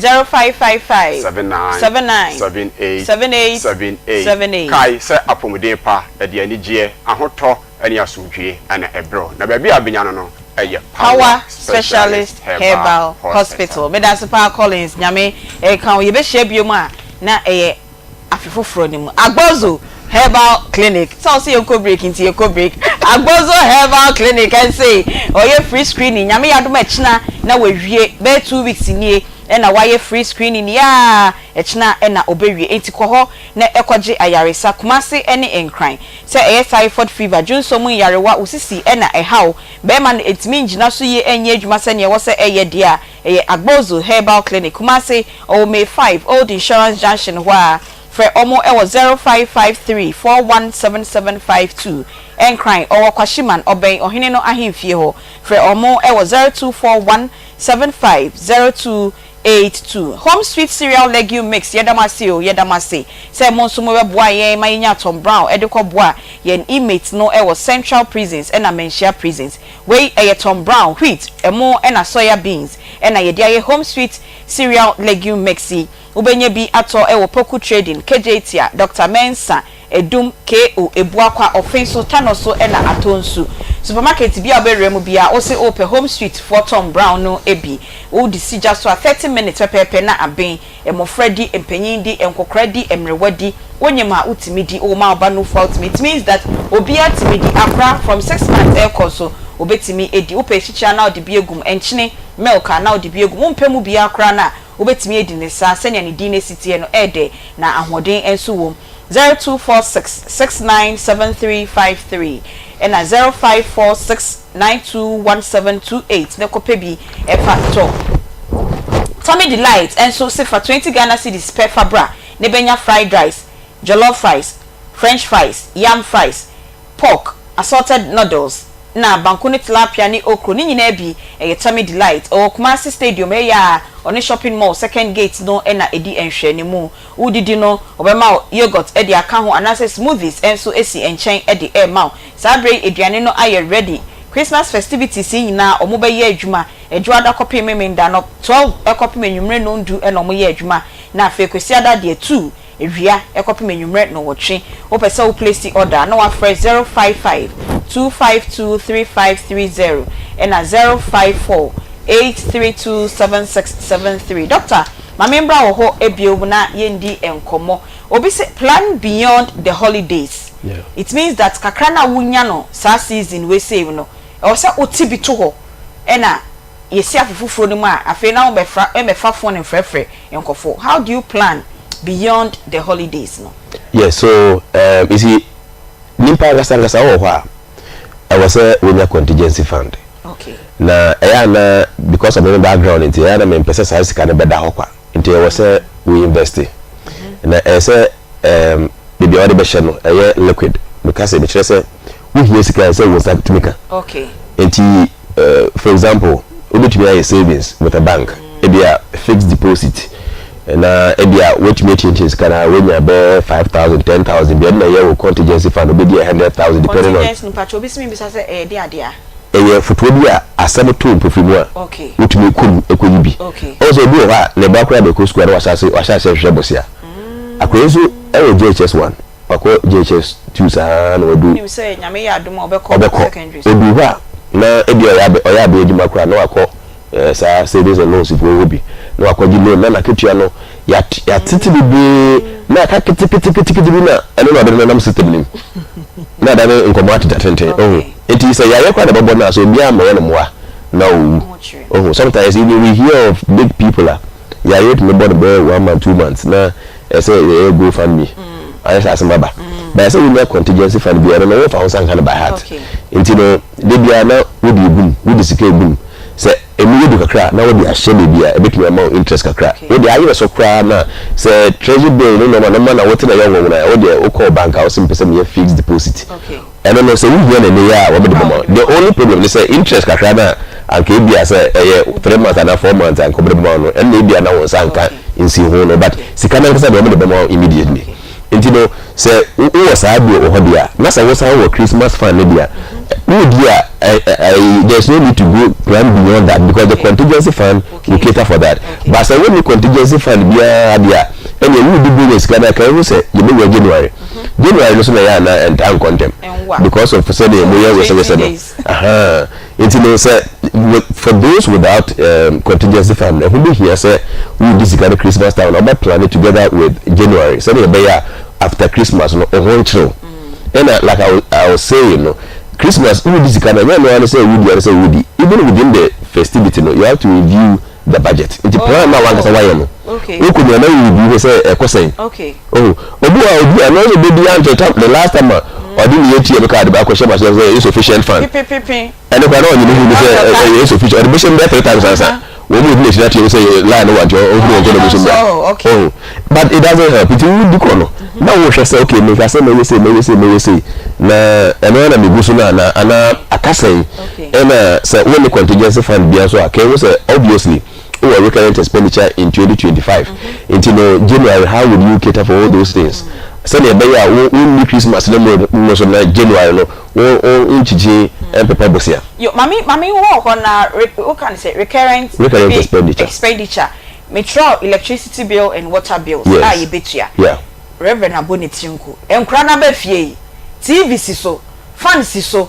79 kai se apomode pa e de anigye ahoto ani asodwie ana ebro na ba bia benya no eye Power Specialist Herbal Hospital me that's pa Collins nyame e kan ye be hye biom a na eye afifoforo ni mu Agbozo Herbal Clinic so say you go break into you go break Agbozo Herbal Clinic and say oye free screening nyame yadom echina na wawie be 2 weeks nie na waye free screening ya echina na obewie entiko ho na ekwaje ayaresa kumase ene enkran se eye typhoid fever junso mu yarewa usisi na ehaw be man etimi ngina so ye enye adwuma se ne wo se eye dia eye Agbozo Herbal Clinic kumase o May 5 Old Insurance Junction wa for omo ewo 0553 417752 enkran owo kwashiman oben ohene no ahemfie ho for omo ewo 0241750282 home sweet cereal legume mix yedamase say monso mo beboa ye mayenya Tom Brown edekọ boa ye inmate no ewo Central Prisons and Amenshia Prisons we Tom Brown wheat emo na soya beans na ye dia ye home sweet cereal legume mixi ubenye bi ato ewo Poku Trading KJTia Dr. Mensa Edum KO Ebuakwa Offenso Tanoso na Atonsu supermarket bi aberemu bia o se ope home sweet for Tom Brown no ebi o di si just 30 minutes pepe na aben emofredi empanyindi enkokradi emrewadi wonyema utimidi o ma oba no fault it means that obia timidi afra from 6 months ekoso obetimi edi opechicha na odi biegum enchine milk na odi biegum umpemu bia akra na obetimi edi ne sa senya ne di ne sitie no ede na ahoden enso wom 0246697353 and 0546921728 ne kopebi efa to Tommy Delight and so say for 20 Ghana cedis per fabra ne benya fried rice jollof rice French fries yam fries pork assorted noodles na banku ne tilapia ni okro ni nyina bi Tummy Delight o Kumasi Stadium ya on shopping mall second gate no na edi enhwe ne mu udidi no obema yogurt edi aka ho anase smoothies enso esi enchen edi ma sabre eduane no aye ready Christmas festivities nyina omo be ye adwuma adwada kopie memenda no 12 ekopie menwumre no ndu na omo ye adwuma na afi kwesiada de 2 ewia ekopie menwumre no wotwe opese o place order no wa fresh 055 2523530 and a 054-832-7673. Doctor, my member ho ebio na yendi enkomo. Obi say plan beyond the holidays. Yeah. It means that kakrana wunya no sa season we say no. O say otibi to ho. Ena yesi afufufuro no ma afi na obefa phone frefre enkofo. How do you plan beyond the holidays no? Yes, so you see nimpa gasa ho ha. I was with a contingency fund. Okay. Na na because of my background into na me pesa size kan beda hokwa. Into I was we invest. Na say baby order be no liquid because me chere say we hear sika say we start to make. Okay. Into for example, we need to be a savings with a bank. It be a fixed deposit. Na ebia what me changes kana when you be 5,000 10,000 be na year contingency fund be 100,000 depending on contingency pacho bi simi bi say dey adia foto bi a asem to mpofimu a okay utumi ekoyi bi okay also bi ha na ba kura be ko square wa sase hwe bosia akwenso JHS1 akọ JHS2 sa na odu ni say nyame ya adom obekọ secondary odu ha na ebia oya be eduma kura na akọ sa savings and loans for obi no akwaji loan na ketua no ya titi bibi na ka kiti bi na eno na be na system nim na da ne nkomo atete enti say ya yakwa na babo na so bia ma no moa na sometimes even we hear of big people ya yet me born be 1 month 2 months na say go fund me I say asema but say we make contingency fund bia no we fa ho san kan by heart enti no de bia na we di gum we di sika gum say emi do kakra na we dey ahye bia e betumi amount interest kakra we dey ayi so kra na say treasury bill no na na what na young na we dey o call bank house mpese me fixed deposit okay and no say we here na ya we be the only problem is say interest kakra na anka bia say 3 months and 4 months and ko be no and na bia na won sanka insi ho no but sika na say we be immediately enti no say we was abi o hodia na say we say we Christmas fund dia there's no need to go plan beyond that because the contingency fund will cater for that. But so when the contingency fund be there, and you will do business, can you say you may January? January no so ya na and time contempt because of say the moya we say it's say for those without contingency fund, if we here say we this kind of Christmas time, about plan it together with January. So they be after Christmas no true. And like I was saying, Christmas, we this kind of no say woody. Even within the festivity, no, you have to review the budget. It's plan now one why no. Okay. We could never review say okay. Oh, obu I know the baby to talk the last time or didn't yet hear because the question was insufficient fund. And the one you say insufficient. The mission there 3 times answer. When we finish that you say line one okay. But it doesn't help. It will do kono. Now we say okay, me say na eno me gusu na akasai and say when the contingency fund be so okay say obviously we are recurrent expenditure in 2025 into January. How would you cater for all those things? So the beya we Christmas no so na January no o nchiji paper bosia yo mami wo na we can say recurrent expenditure metro electricity bill and water bills yes. ye betua yeah Reverend Abonitinko enkra na ba fie TV si so fan si so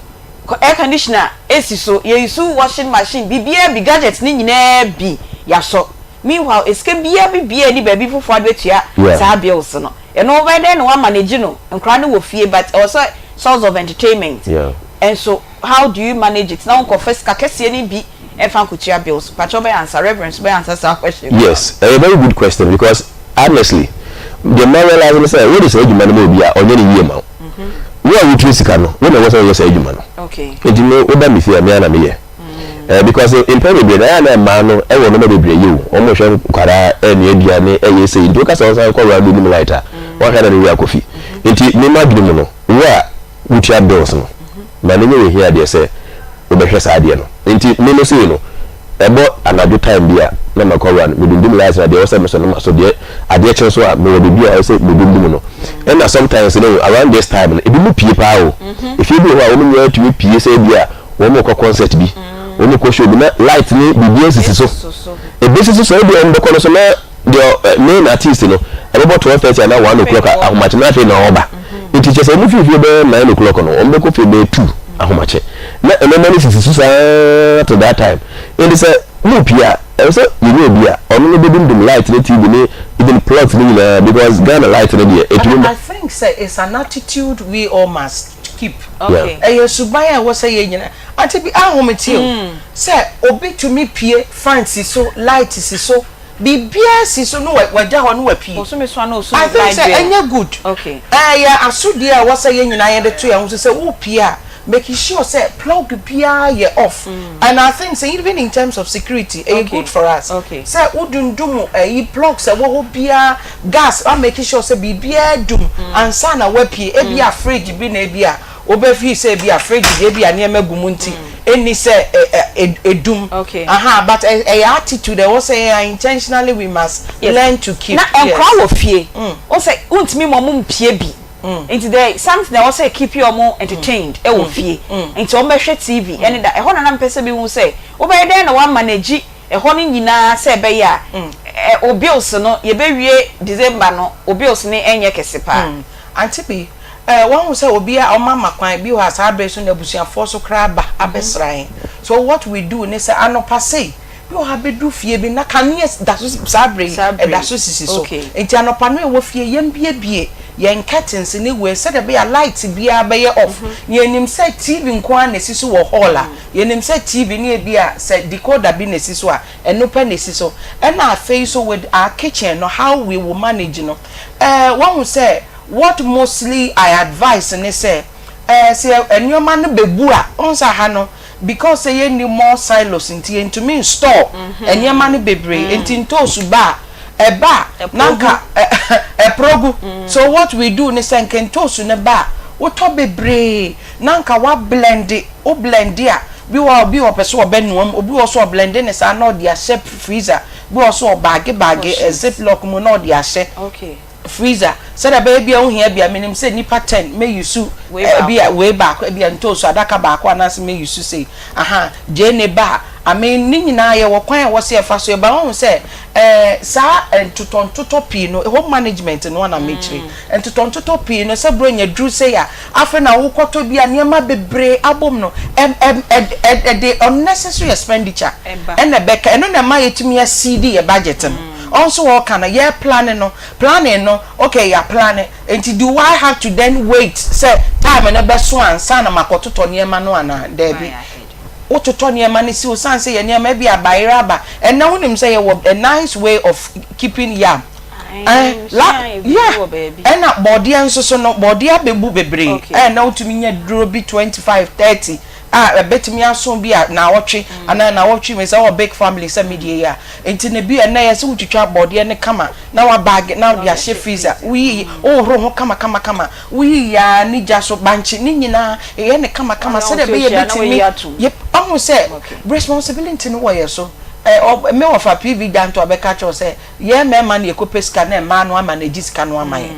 air conditioner AC so ye use washing machine bibia bi gadget ni nyina bi ya so meanwhile eske bia bibia ni ba bi fufu abetua sa bills no and over there no one manage no enkra na wo fie but also source of entertainment yeah and so how do you manage it now confess ka kese ni bi e fan kutua bills pacho be answer reverence be answer that question yes a very good question because honestly the man realize say what is ejuma no bi a onye ni yie ma we are with sika no we na we say ejuma no okay edi no oda mi fie me na me ye because in probably na ma no e wo no be bre yi o mo hwe kwara eni aduane e ye say do ka say o kwa do ni lighter wa ka na we akofi enti ni ma dum no we a wutia bills no ma ni we here dey say obehwe saade no nti me no say no ebo anadu time bia na makora me dundum light na de o say me so no so de ade che so a me wo bia o say me dundum no and sometimes around this time no ebi mu pie pa o if you do wa wo me to pie say bia wo mo concert bi wo mo show bi na light ni bibia sisi so e bi sisi so e bi on de kono so na the main artist no about 12:30 na 1 o'clock ahomache na fe na oba nti che say mu fi be 9 o'clock no on be ko fe be 2 ahomache na many sisi so to that time and say mu pia e say you know bia on no be dum light na TV ni even plot ni na because Ghana light na dia I think say it's an attitude we all must keep. Okay. Subaya was say nyina Aunty Bea ahomete o say obi to me pie fancy so light is so bibia si so no waja ho no wapi so me so na so I think say enya good. Okay. Yeah asudi a was say nyina ye de to ya ho say wo pie making sure say plug pia ye off and I think say even in terms of security good for us. Okay. Say udundumu plug say wo bia gas am making sure say bibia dum ansa na wapi e bia fridge bi na bia obefi say bia fridge e bia na magumunti any say edum. Okay. But a attitude they was say intentionally we must learn to keep na enkra wo fie o say untimi mo pie bi into there something that also keep you more entertained e wo fie into o mehwe TV and that e ho na mpese bi hu say wo be dey na one manage e ho ni nyina say be ya o bills no ye be wie December no o bills ni enye kese pa Aunty Bea one who say obi a mama kwan bi wa sa abeso na busuafo so kra ba abesran so what we do ne say anopa say you have do fie bi na kanies that so sabre that so sisi so enti anopa no e wo fie yem bie yen curtains ni we said be a light bia be off yenim say TV nko na sisi wo hall a yenim say TV ni e bia say decoder bi na sisi a eno pa na sisi so and na face so with our kitchen no how we will manage no one who say what mostly I advise and say say enyoma no bebu a onsa ha no because say any more silos into me store enyoma no bebre into suba eba nanka progu so what we do ne senken su ne ba wo to bebre nanka wa blend it o blend ya bi wo peso obenuam obi wo so blend ne sa na dia shape freezer bi wo so bag ziplock mu na dia she okay freezer said a baby on here be a minimum say nipa 10 may you su way back be ntosu adaka ba kwa na may you su say jene ba I mean ni nyina ye wo kwan wo se fa so e ba won say sa entotontoto pi no home management no na mechiri entotontoto pi no se bro nya dru say ya afa na wo koto bia niam bebre abom no the unnecessary expenditure and the beka eno na ma yetumi ya CD e budget no also all kind of yeah planning no okay ya planning and do I have to then wait say time na be so ansa na makototo niema no ana debi ototo niema ni si o san say niema bi abaira ba and now him say a nice way of keeping yam yeah and na body enso so no body abebu bebre and now to me nya duro bi 25-30 betimi aso bi na wotwe ana na wotwe me say big family say media ya enti na bi na ya se wutwitwa body ne kama na wa bag na dia she freezer we ro ho kama we ya ni jaso banchi ni nyina ye ne kama say de be ye betimi yep amu say responsibility no wo so me of a PV dan to abeka cho say ye me man ye kopeska na ma no manage ska no amaye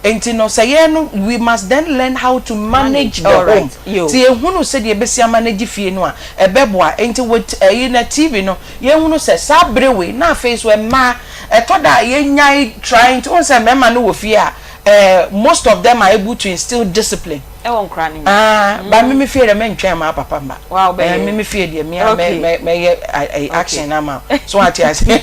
enti no say ye no we must then learn how to manage the home ti ehunu say de besia manage fie no a ebeboa enti with na TV no ye hunu say sabrewe na face we ma etoda ye nyai trying to say me man no wo fie a most of them are able to instill discipline but me fear the men try my papa mba wow me fear the me action na so what I say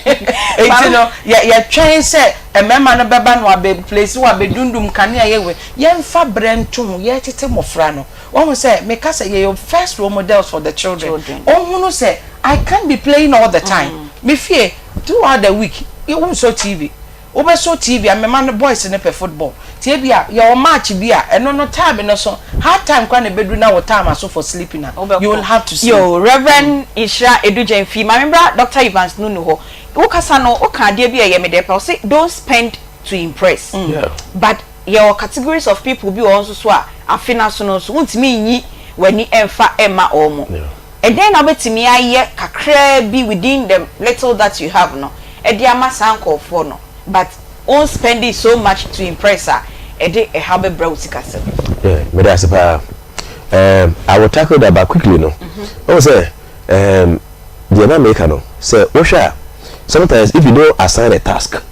you know ya try say e mema no beba no abe place wa be dundum kane ayewe ye mfa brentum ye tete mofra no won say me ka say your first role models for the children ohunu say I can't be playing all the time me fear throughout the week you won so TV obe so TV amema no boys ne pe football tie bia your match bia eno no time no so hard time kwa na bedu na what time aso for sleeping na you will have to sleep. Yo Reverend Isra Edujenfi my member Dr. Evans Nunu ho wo kasa no o kan dia bia ye me dey say don't spend to impress but your categories of people be also so afina so no so untimi nyi wani emfa ema omo and then abetimi aye kakra be within the little that you have no e dia masanko for no but on spending so much to impress her e dey e have browse kase yeah me da sepa I will tackle that back quickly no say the American no say Osha sometimes if you don't assign a task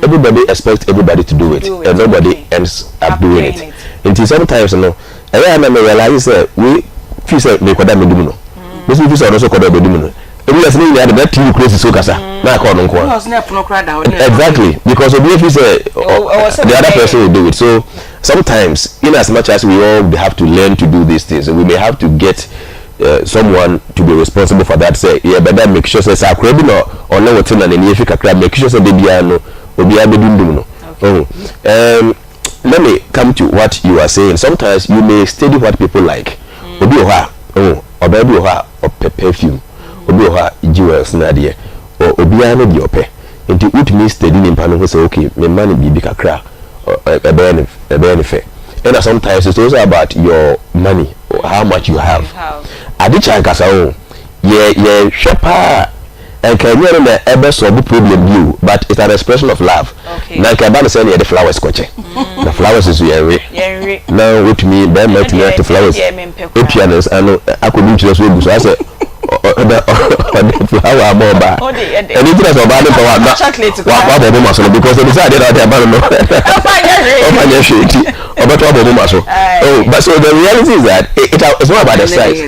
everybody expects everybody to do it and nobody ends up doing it until sometimes no I realize that we feel say me kwada me dum no we feel say also kwada me dum no every lesson in that team crazy so kasa na call no kwa exactly because we feel say the other person will do it so sometimes in as much as we all have to learn to do these things we may have to get someone to be responsible for that say yeah better make sure say sakrebi no or no wetin na ne fi kakra make sure say bia no obi abedundum no let me come to what you are saying sometimes you may study what people like obi oha obi oha perfume obi oha jewels na de obi ano di ope nti utmi study nimpa no say okay me man bibi kakra ebe ne fe and sometimes it's also about your money or how much you have adicha nkasa o ye shepa and can you know ebe solve problem you but it's an expression of love na ka ba say the flowers koche the flowers is yenre now with me then let me the flowers pianos and akobi chiro so egu so I say the flower moba and it is about the power wa bobo maso because they decided that they no but so the reality is that it's not about the size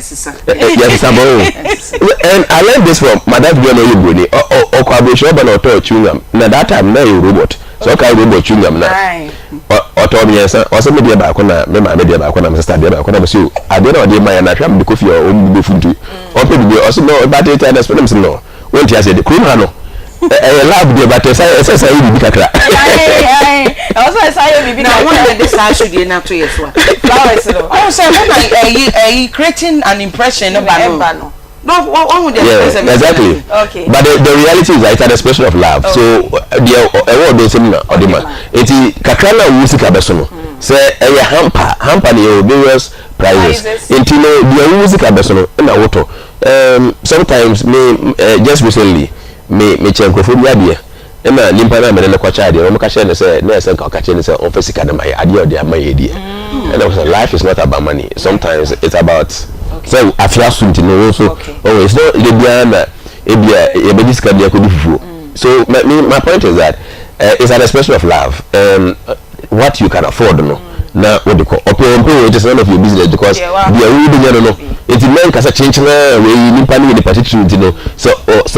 yes and I learned this from my dad no you boni o kwabe show ba no to chungam na that time na you robot so ka robot chungam na oto mi yesa o se me dia ba ko na me ma me dia ba ko na me sister dia ba ko na me so ade na o dey man na hwam de kofi o mu be funtu o pe bi o se no ba te tell us no won ti ase de kuma no lab de ba te say you bi kakra also say you bi na one of the stars should be na to yes wa flowers no I say when creating an impression about no one would exactly okay but the reality is that it's an expression of love so the word don't say na odima eti kakra na music abeso no say hamper the various prizes enti no the music abeso no na woto sometimes me just recently me chenkofo bi ade na limpa na me le kwacha de o mka share ne say na ese ka che ne say on fisika na mai ade o de mai ede and life is not about money sometimes it's about so afia sunti no so it's not lebiana ebia ebediska de akodi fufu so my point is that it's an expression of love what you can afford no na what they call open it is none of your business because they are really no it mean kasa chinchina we nipa ni the particular no so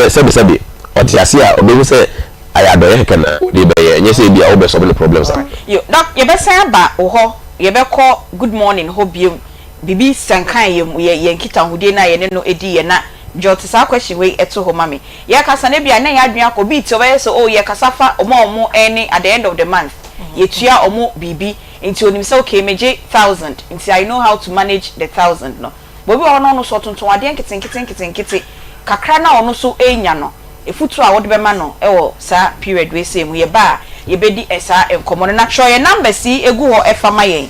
sabi otiasia obehu say ayado ye kana de be nye say bia obe solve the problems you doc ye be say ba ho ye be call good morning ho biom bibi sankan ye nkita hude na ye ne no edi ye na jot sa question we eto ho mami ye kasa na bia na ya adwen akobi ti obe so oh ye kasa fa omo any at the end of the month ye tua omo bibi nti onim say okay meje 1000 nti I know how to manage the 1000 no bobi ono no so tonton ade nkete kakra na ono so enya no efutu a wode be ma no ewo sa period we say mu ye ba ye bedi esa enkomo na tro ye number si egu ho efama yen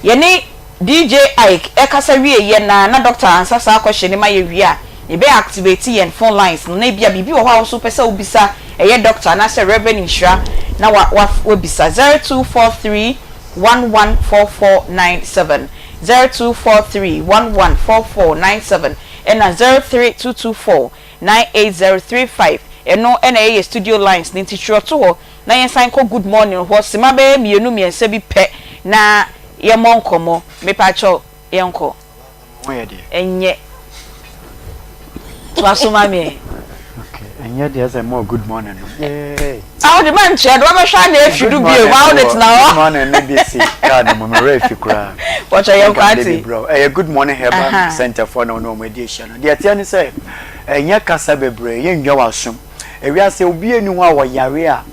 ye ne DJ Ike ekasa wie ye na doctor ansa sa question ma ye wie a ye be activate yen phone lines no na bia bibi wo ha so pesa obisa eye doctor na say revenue insure na wa bisa 0243114497 0243114497 and 0322498035 eno na eye studio lines ni titro to ho na yen sign ko good morning ho sima be mienu miense bi pe na ye monkomo me pacho yenko enye twasoma me okay enye dey say more good morning yeah how the man chair do ma sha na if you do be about it now good morning na be see card mo me refi kura what are your party bro good morning Herba Center for no mediation dey tia ni say enye kasa bebre ye ndwa wasum ewi ase obi enu ho a wo yare a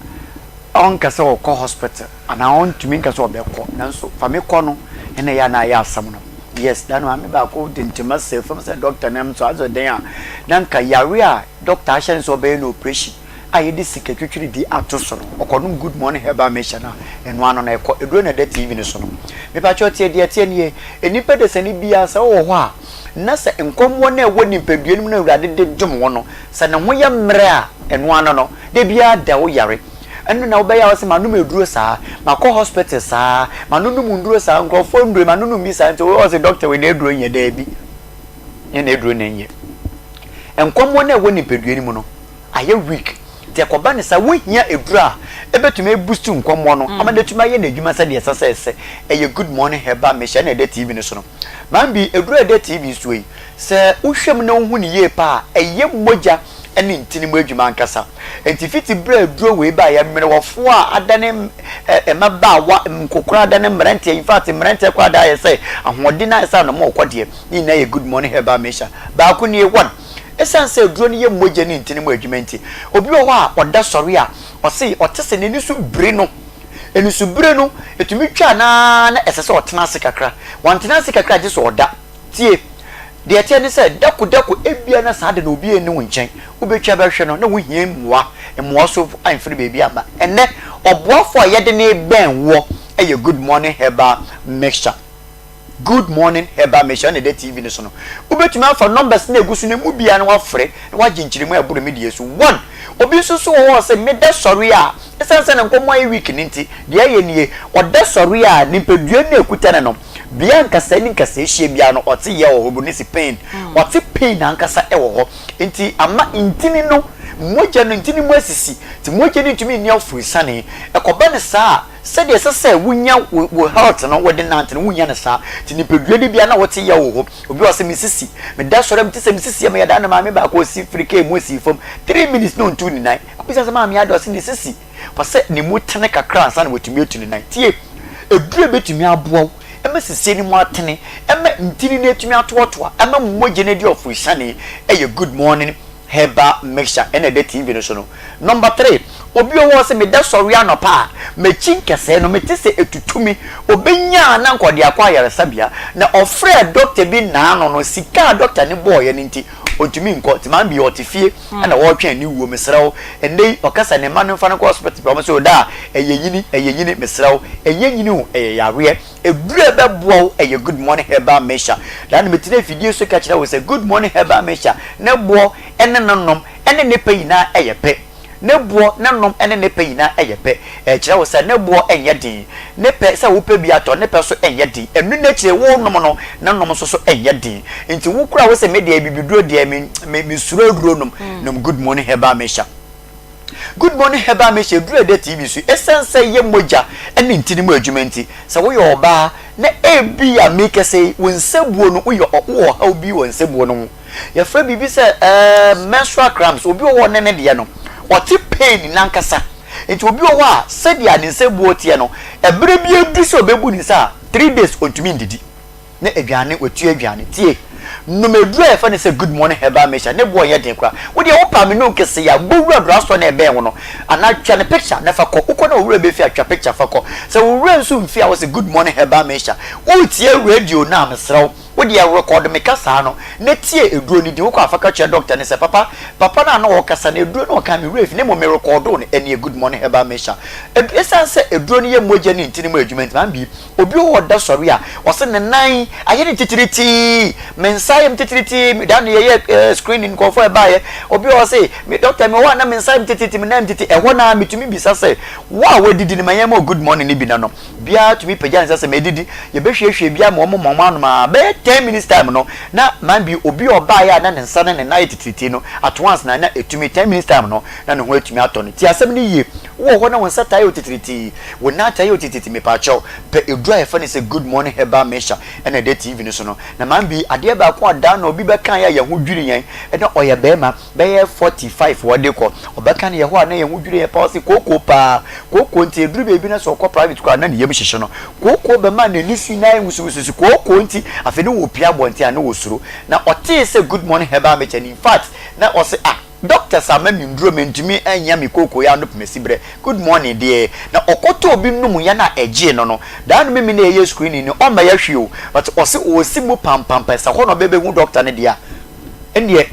on kasa wo ko hospital ana on tumi kasa obekọ nanso fa me kọ no ene ya na ya asam no yes dan wa me ba ko dintima self from say doctor nam so azo den a dan ka yare a doctor ahye so be no operation aye di sika twetwiri di atoso no okono good morning heba measure na eno ano na ekọ eduro na de TV ni so no me pa cho tie nie enipa de sani bia sa wo ho a na se enkomwo na ewo nipadua nim na awurade de dwom wo no se ne ho ye mre a eno ano no de bia da wo yare enu na obeya wase manum eduro saa makọ hospital saa manunum nduro saa nkrofo nduro manunum bi saa nti wo se doctor we na eduro nya da bi nya na eduro na nye enkomwo na ewo nipadua nim no aye week te akoba ne sa wohia eduro a ebetuma boost nkomwo no amadetuma ye na adwuma sa de sese eye good morning heba measure na de TV ne so no man bi eduro de TV so yi se wohwem na wo hu ne ye pa eye moja eni ntini mu adwuma ankasa enti fiti bra duro we ba ya mmere wofo a adane emaba wa nkokora adane mmerante in fact mmerante kwa da ye say ahode na say no mo kwode ni na ye good morning heba measure ba ku ni one esan say duro ni ye moje ni ntini mu adwuma nti obi wo a oda sori a o say otese ne nisu bire no enisu bire no etumi twa na esese otena se kakra wantena se kakra je so oda tie de ate ne say daku ebia na sa de no obi eni wonchen ubetwa ba hwe no na wohie mmoa so amfiri bebi aba enne oboafo a yede ne ben wo eye good morning heba mixture good morning heba mixture na de TV ne so no ubetuma afa numbers na egusu ne mu bia na wafre na waginkyiri mu aburo medie so one obi so wo say me da sorry a esanse ne nkomo ayi week ninti de aye nie oda sorry a nipadua na ekuta ne no bia nkasa ni nkasa ehie bia no ote ye wo hobu ne si pain ote pain ankasa e wo ho enti ama intini no moja no intini mu asisi ti moja ni tumi ni afuri sane ekoba ne saa se de sese wunya wo health no wode nante no wunya ne saa ti ni pedua de bia na wote ye wo ho obi wase misisi me da sore mti se misisi me ya da na ma me ba ko si frike mu si fom 3 minutes no ntu ni nai apisa se ma me ya do se ni sisi pase ni mu tene kakra ansa na wotumi otu ni nai tie edure betumi aboa ema sisi ni mu atene ema ntini na etumi atotoa ema moje na di ofuri sane eye good morning heba mixture ene de TV no so no number 3 obi wo se me da sori anopa me chinkese no me tise etutumi obenya na nkode akwa yare sabia na ofre doctor bi na no sika doctor ni boy ni nti otumi nko ti man bi otifie na wo twen ni wo mesrew ende okasa ne man mfa no hospital bi o so da eyeyini mesrew eyeyini o eyare edure beboa eye good morning heba mixture dan me tine video so ka kira wo se good morning heba mixture na bo ene nanom ene ne payina eyepe ne bo nanom ene ne payina eyepe kira wo se ne bo enye din ne pe se wo pe bi ato ne pe so enye din enu na kire wo nom no nanom so enye din nti wo kura wo se me de bibiduro de me suro duro nom good morning heba mixture good morning heba mixture duro de TV so essence ye moja ene ntini mu adwumenti se wo ye oba na ebi a make say wonsabuo no wo ye wo ha obi wonsabuo no ya fra bibi se menstrual cramps obi wo nene de no oti pain nankasa enti obi wo a se dia ne nsabuo tie no ebere bi ebi se obebu ni sa 3 days ontumi ndidi na aduane otu aduane tie no medru e fa ne se good morning heba measure ne bo ye den kwa wo de wo pa me no kese ya gbowura draso na ebe no ana twa ne picture na fa ko uko na owura be fi atwa picture fa ko se owura nso mfi a wo se good morning heba measure wo tie radio na amsraw wo de record me kasa no na tie eduro ni di wo ko afaka che doctor ne se papa na wo kasa na eduro no ka me ref ne mo me record no ene good morning heba measure esan se eduro ni ye moja ni ntini mo adwuma nti man bi obi wo da sori a wo se ne nan aye ni titiriti mensayem titiriti dan ye screening ko for ba ye obi wo se me doctor me wa na mensayem titiriti me na mtiti e ho na metumi bisa se wa wadidi ni mayem good morning ni bi na no bia tumi pagya se me didi ye behwehwe bia mo anu ma be 10 minutes time no na man bi obi oba ya na nsa na ne night titiriti no at once na etumi 10 minutes time no na ne ho etumi atɔ no ti asɛm ni ye wo ho na wonsa tayo titiriti wona tayo titiriti me pa cho pe edua ye fa ne se good morning heba measure na de TV no so no na man bi ade ba ko ada na obi be kan ya ye ho dwiri yan na oye be ma be ye 45 wode ko obeka na ye ho na ye ho dwiri ye pa se koko pa koko nti eduru be bi na so ko private ko na ne yem hyehye no koko be ma na ni fi na wusuwusu koko nti afi ne wo pia bonti ana wo suro na ote se good morning heba measure in fact na o se doctor samami nduro mentumi anya mi koko ya no pemesibre good morning dear na okoto obi num ya na eje no dan me na eye screening no o ma ya hwe o but o se o si mu pampam pesa ho no bebe hu doctor ne dia ene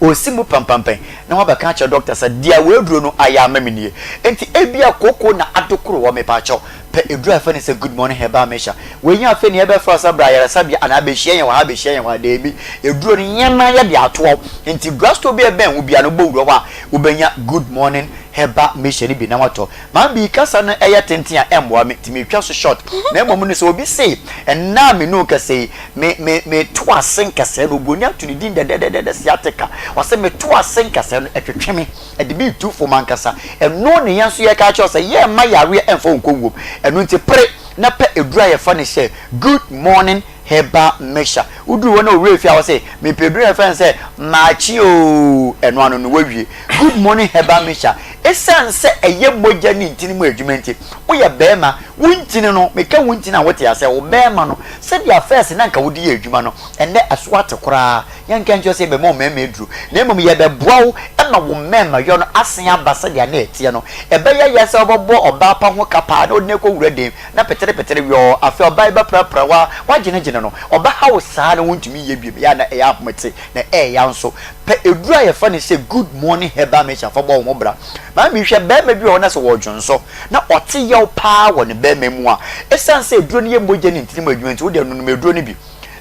osimu pampampen na wa baka cha doctor sa dia we duro no aya mamenie enti ebia koko na adokoro wo me pa cho pe eduru afa ne say good morning heba mesha we nya afa ne ebe fra sa bra yara sabia ana be hie yen wa be hie yen wa de bi eduru ni nyama ya de ato enti brasto be ben wo bia no bo wuro wa wo benya good morning heba mesha ni bi na wato man bi kasa na eye tenten a emboa me ti me twa so short na emom ne so obi say enna me no ka say me to asen kasa no boni atuni din de siateka wase me to asen kasa no etwetweme e de bi tu fo man kasa eno ne yanso ye ka cha say ye ma yare emfo nkowom eno nti pre na pe edura ye fa ne she good morning heba mesha udu wona owe fi awose me pedura fan say machi o eno anu no wawie good morning heba mesha esan se eye moja ni ntini mu adwumenti wo ye bema wuntini no me ka wuntini a wote ase wo bema no se dia first na nka wodi ye adwuma no ende aso ate kora yanka njo se be mo mema edru na emom ye be boawo ema wo mema yo no asen abasa dia na etie no ebe ye yese obobo oba pa ho kapa na odne ko wura dem na petere yo afi oba iba pra wa gene no oba hawo saa na wontumi ye biem ya na e apmete na e ya nso pe edura ye fa ne say good morning heba mesha fa bo wo bra ma mi hwe be ma bi ho na so wo dwonso na ote ye pa wo ne be ma mu a esan say eduro ne ye moje ne ntini madwuma nti wo de no no eduro ne bi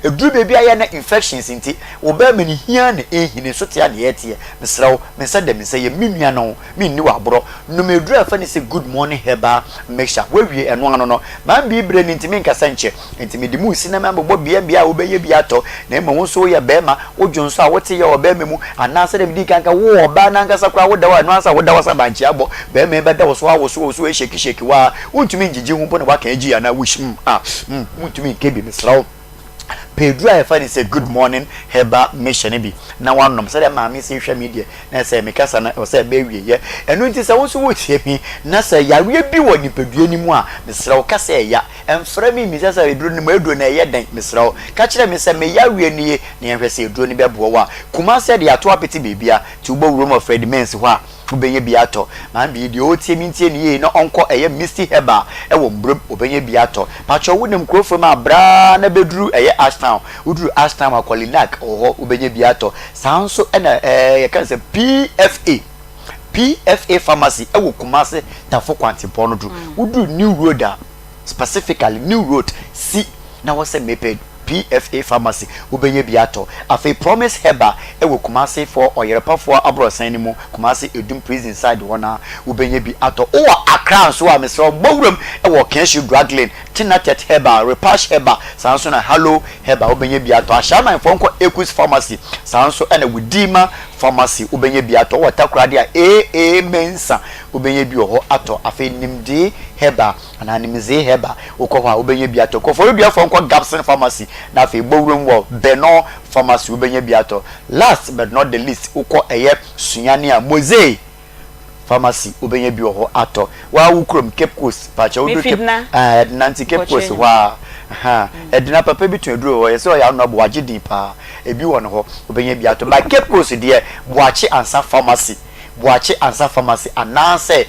eduru bebi aya na infections nti oba ma ni hia na ehine so tia na yetie mesrawo mensa de mensa ye minua no minni wabro no meduru afa ni say good morning heba make sure we wie eno ano no ma bi bre ni ntimi nkasa nche ntimi de mu si na ma bo bia obeye bia to na ema wo so ye be ma odwonso a wote ye oba ma mu anasa de bi kanka wo oba na nkasa kra wo da wa no ansa wo da wasa banchi abo be ma be da wo so sheki wa wontumi njiji hu mpo na wa kan agi ya na wishim wontumi nkebi mesrawo Pedro Ifani say good morning heba mission bi na wanom say ma me say hwa media na say me kasa na o say be wie ye enu nti say wo so wo tie mi na say yawe bi wo ni pedue ni mu a mesra wo kasa ya emfra mi say say eduro ni mu eduro na ye den mesra wo ka kire me say me yawe ni ye na ye hwe say eduro ni be bo wa kuma say de ato apeti bebia ti wo bo room of Fred Mens ho a ubenye biato man bi de o tie mi tie ni ye no onko eye misty heba e wo mbrom ubenye biato pacho wo nem krofo ma bra na beduru eye Ashtown uduru Ashtown akwalinak oho ubenye biato sanso na ye kan se PFA pharmacy e wo Kumase tafo kwantipo no du uduru New Road specifically New Road C na wo se mepe PFA pharmacy ubenye biato afi promise heba e wo Kumase for oyerepa for abrosan ni mu Kumase edum prison side wona ubenye biato o Accra so a mesro bowram e wo Kenshu Draglin Tinatet heba Repash heba sanso na Hello heba ubenye biato ashama fonko Equus pharmacy sanso ena Widima pharmacy ubenye biato watakrade a mensa ubenye bi ho ato afi nimdi heba ananimize heba ukwa ubenye biato ko for bia fonko Gapson pharmacy na afi bowram wo Beno pharmacy ubenye biato last but not the least ukwa eye Sunyani a Mose pharmacy ubenye bi ho ato wa wukrom Cape Coast pacha wo nanti Cape Coast wa edina papa bi tun duro ye so ya no bo agidin pa ebi won ho ubenye bi ato by Cape Coast de boachi ansa pharmacy ananse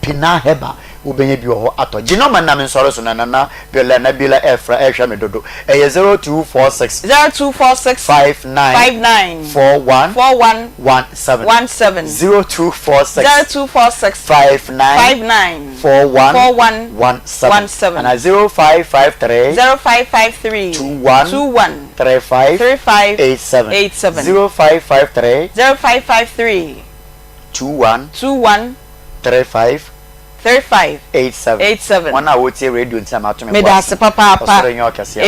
pina heba ubenye bi ho ato ginoma na me nsoro so na bela na bila efra ehwa me dodo 0246 59 41 17 0246 59 41 17 and 0553 21 35 87 0553 21 35 87 wana wotie radio ntima atome me da se papa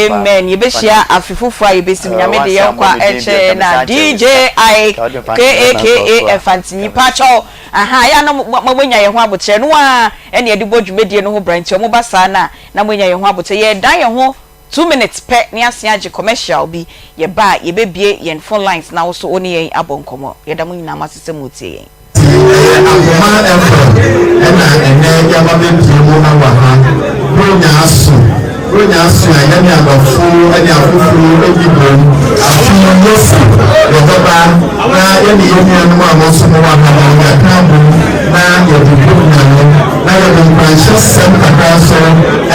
amen ye be shia afifufu ayi be sim nyame de yakwa eche na DJ I KAKA Fantini Pacho aha ya no mabenya ye ho abotre no a ene ye de bodwumedie no ho branch o mo basa na mabenya ye ho abotre ye dan ye ho 2 minutes pe ni asia age commercial bi ye ba ye be bie ye phone lines na wo so oni ye abonkomo ye da mo nyina masese motie ye Akoma efo ena ene ya babe biemu awaha ronya asu ene ni abafu ene afufu ebibom afu yofu yoba na ye ni yemi anu amoso mo wa na ya kambu na ye bibu na ye mpanshe sem kakra so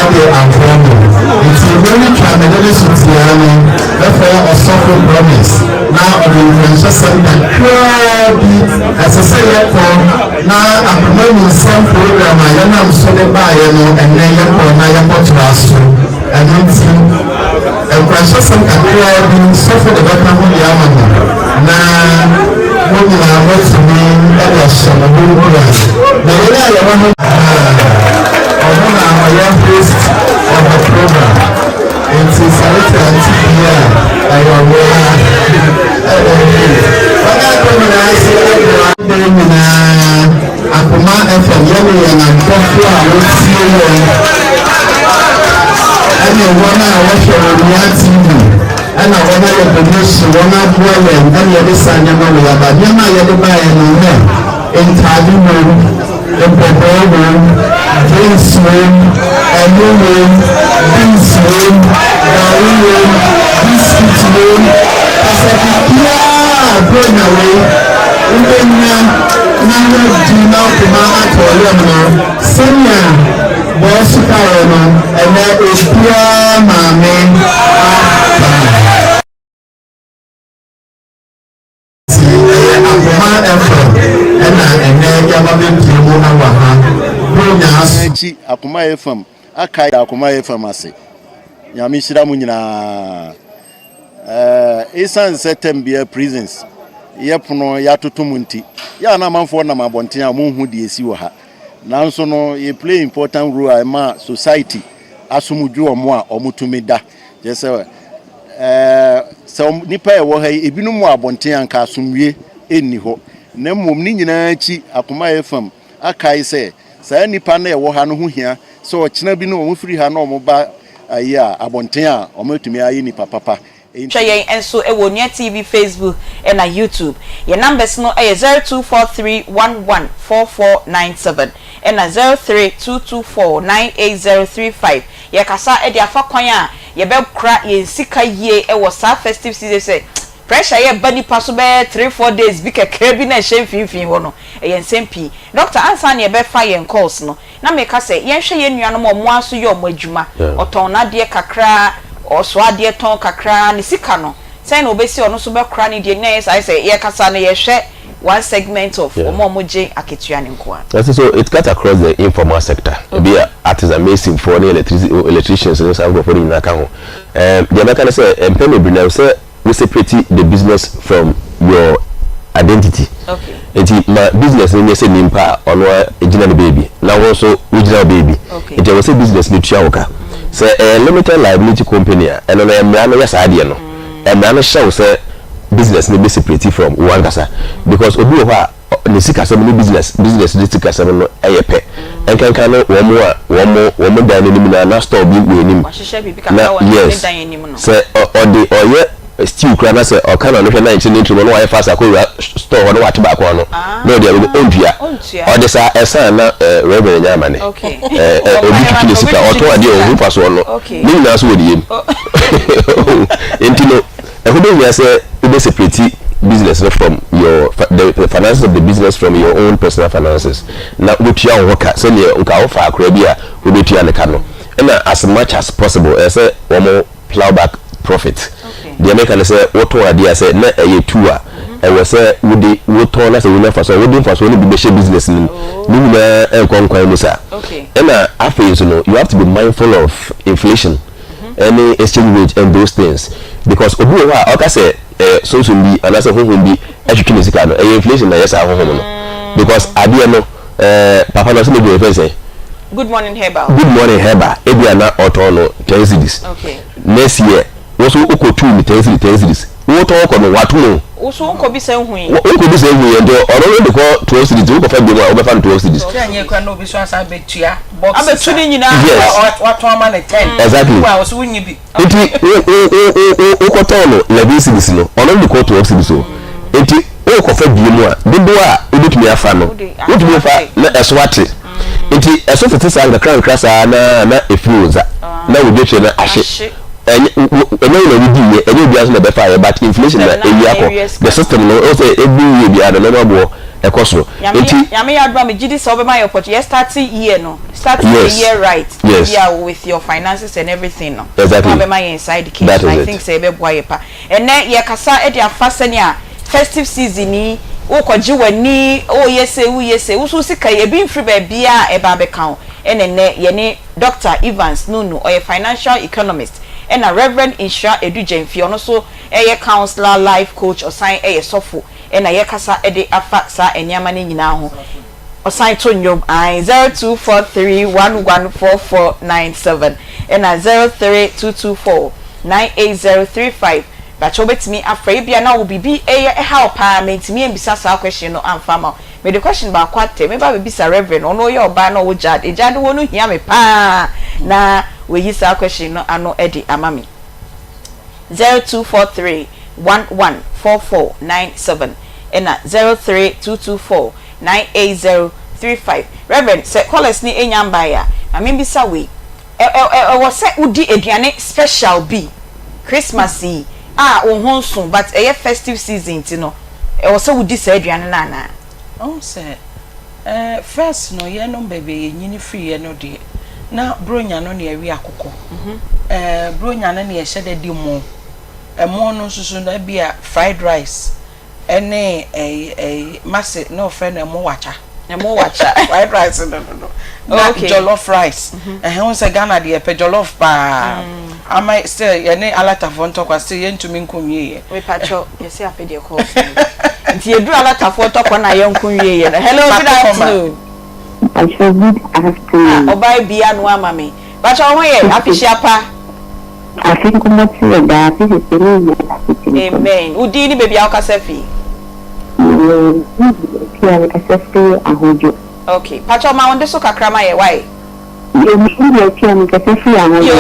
ene akoma it's really trying to do this with or software promise. Now the influential center crowdy as I say now I'm promoting some program I am so the buy and then you call now you put us and influential center crowdy software development of the Amazon. Now when you are what to me that was some of the programs. The area I want to host of the program. It is a little Aunty Bea. I am Akoma FM yellow and I'm talking about you. And you want to watch your TV. And I want to donation, one of them, and the other side, you know, but you might have to buy a in Tadimon, in Popomo, Vince Room, and New Room, Vince Room, Gary Room, Biscuit Room, going away. Even now, do not come out for you. Senior, boss, and that is pure, my man. Akoma FM akai Akoma FM ase nyame shira mu nyina esan September prisons yepono yatotom nti ya na manfo na mabonten a monhu de esi wo ha nanso no ye play important role ma society asomudwo omo a omutumi da je se so nipa e wo ha ebinum abonten anka asomwie enni ho na mom ni nyina chi Akoma FM akai se sa nipa na e wo ha no ho hia so china bi no omfiri ha na omoba aya abonten a omatumi ayi nipa papa Share enso ewo Nia TV, Facebook and YouTube. Your numbers no 0243114497 and 0322498035. Ye kasa e dia fa kwan a ye be kra ye sika ye e wo sa festive season say pressure ye bani paso be 3-4 days bi keke bi na hye finfin wo no e ye nsempi doctor ansa na ye be fa ye calls no na me ka say ye hwe ye nuanom omo aso ye omo adwuma oton na de kakra also ade ton kakra ni sika no say no obesi ono so be kra ni de na yes I say ye kasa na ye hwe one segment of omoje aketua ni nko a. So it cut across the informal sector. Be artisan mason for electricians and some for in aka ho. The American say employment bring say we separate the business from your identity. Okay. Enti my business ni say nimpa ono ejina the baby. Now also original baby. Enti we say business ni tua woka. Say limited liability company and on emra no yes ade no. Emra no show say business ni be separate from one kasa because obi ho a ni sika se ni business ni sika se no eyepe enkan no wo mo dan ni na store bi we nim na yes say oye still kra na say o kan no hwe na nche ni ntro no wa fast akwa store ho no wa teba kwa no no dey go ondua o de sa esa na revenue nya mane okay obi tutu sika o to ade o hu paso no ni na so we dey entino e ko dey say we separate business from your the finances of the business from your own personal finances. Now we try work so near nka offer akra bi a we be try nka no and as much as possible say one more plowback profit. The American say what to idea say na e tour and we say we turn as we never so we dey for so be share business ni na nkwan ni sa. And after you have to be mindful of inflation, any exchange rate and those things because obi wa aka say so bi anase honhom bi atwitwe sika no inflation na yesa honhom no because ade no papa no say me dey say good morning heba ebia na oto no 10 cedis next year wo so ukotu mi 10 cedis wo to ko no watu no wo so ko bi say hu yi ndo oro de ko 12 cedis wo ko fa bi mo obefa 12 cedis anye kwa no bi so asa betua box abetu ni nyina watu ama na 10 exactly wa so wunyi bi enti wo ko to no 11 cedis no oro de ko 12 cedis so enti wo ko fa bi mo a dodo a obetumi afa no wotumi fa na eswate enti eso tete sa ngakra krasa na efuza na wo betwe na ahye enye na wudi ye enye bia so na be fire but inflation na area ko the system no also every year bia na no bo ekoso yame adwa me gidi so be my opportunity starting year no starting the year right yeah with your finances and everything no exactly be my inside the case I think say be boy pa and then ye kasa e dia fasene a festive season ni wo kwaji wani o yese wo so sika ye bi mfiri ba bia e ba be kan ene ye ne Dr. Evans Nunu or a financial economist and a Reverend Insha Edujenfi ono so a counselor life coach or sign a sofo and a yakasa ede afa sa enyama ni nyina ho or sign to nyom I 0243114497 and a 032249803 but obetimi afra bia na wo bibi e help pa metimi embisa sa question no amfama me the question ba kwate me ba bibisa Reverend ono ye oba na wo jade wonu hia me pa na we yi sa question no ano edi amami 0243114497 and 032249803 Reverend say callers ni enyamba ya na me bisa we wo say udi eduane special be Christmas ohonsun but a festive season ti no also would this aduane na na say first no ye no baby nyini free ye no de na bronya no na wi akoko bronya no na ye hye de mo mo no susu na bia fried rice ene masse no friend mo wacha fried rice no okay jollof rice won say Ghana de pe jollof pa am I still any alata fon talk was still yentumi nkonwie we pacho you see ape de call nti edu alata fon talk na ye nkonwie ye hello good afternoon pacho good afternoon obai bia no ama me pacho ho ye afishia pa afiko moti da afiko amen udi ni baby akasa fi okay pacho ma wonde so kakrama ye why you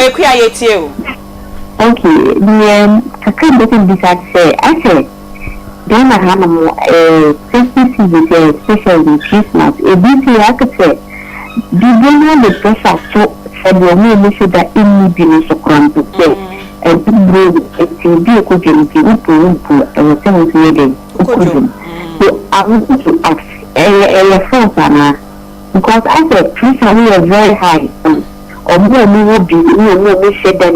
ekuya yetie o okay kakam betin bisat say I say then I have Christmas season especially Christmas a bit like say the the pressure so for the woman should that in be so cramp to say and to be a could and so I want to ask because I said Christian is very high or more will be no said that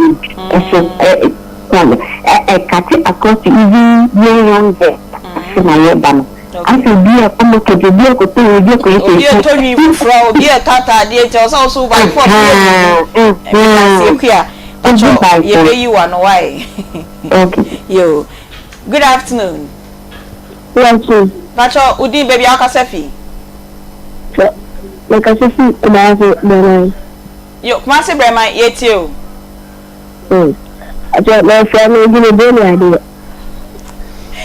cut it across the easy young there I said be a come to the deal to Tony from be a tata dear tells also by 4 you are no why okay you good afternoon Pacho udi baby akasefi like I said yo kuma se brema yetio I just my family give me the idea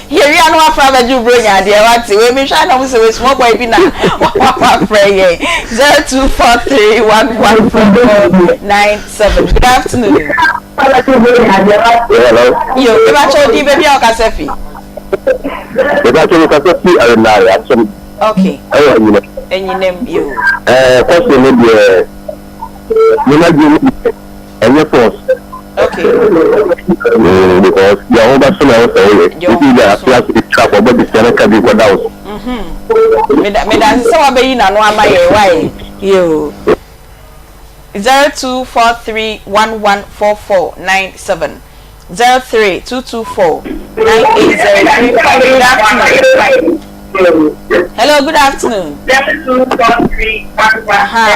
here you know after that you bring idea what we me try na we small boy bi na wa pray 0243114497 good afternoon yo Pacho udi baby akasefi okay and you name you question maybe you might give any force okay because you are over some else you see that class is trap about the center can be got down me that so abeyi na no amaye why you 0243114497 032249803 hello good afternoon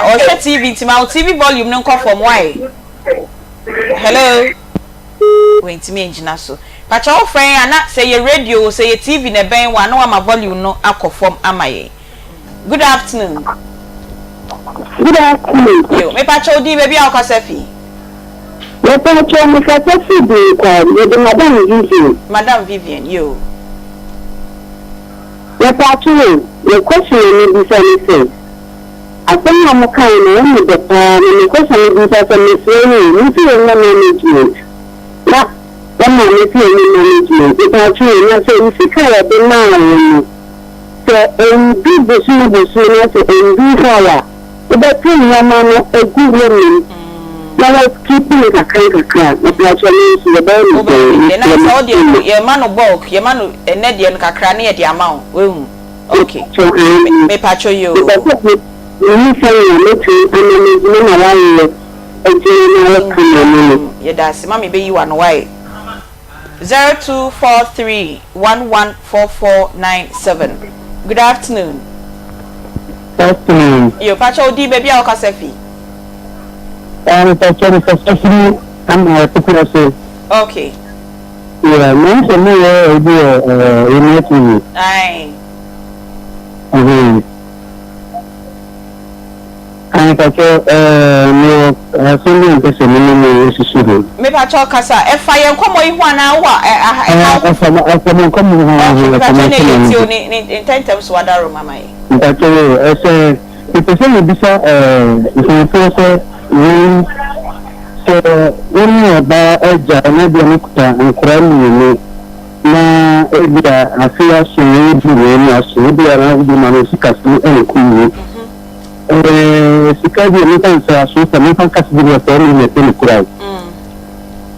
or TV TV volume no call from why hello wait me engine so pacha o friend ana say your radio say your TV na ben wa no ama volume no akofom amaye good afternoon yo me pacha odi baby akasafi me pacha me akasafi de kwa Madam Vivian yo your question is the same. I think I'm kind of the question is the management. Not one management. It's actually not so if you kind of the man. So, and be the sooner and be fire. But that's a good woman. Now, keeping it a kind of crap. But actually, the baby. Your man of bulk, your man and Nedian Kakrani at the amount. Okay. Me pacho you. Yeah, that's mommy be you and why. 0243114497. Good afternoon. Yo pacho di baby ao kasefi. Okay. Yeah, man, so me Aye. I Me pacho kasa e fa yen komo ihu ana wa in terms of other room mama. But the person will be so when you buy a jar and and crying na ebia afia so ni aso bi ara bi ma sika so e ku sika bi ni kan sa so sa me kan ka bi ni so ni te kura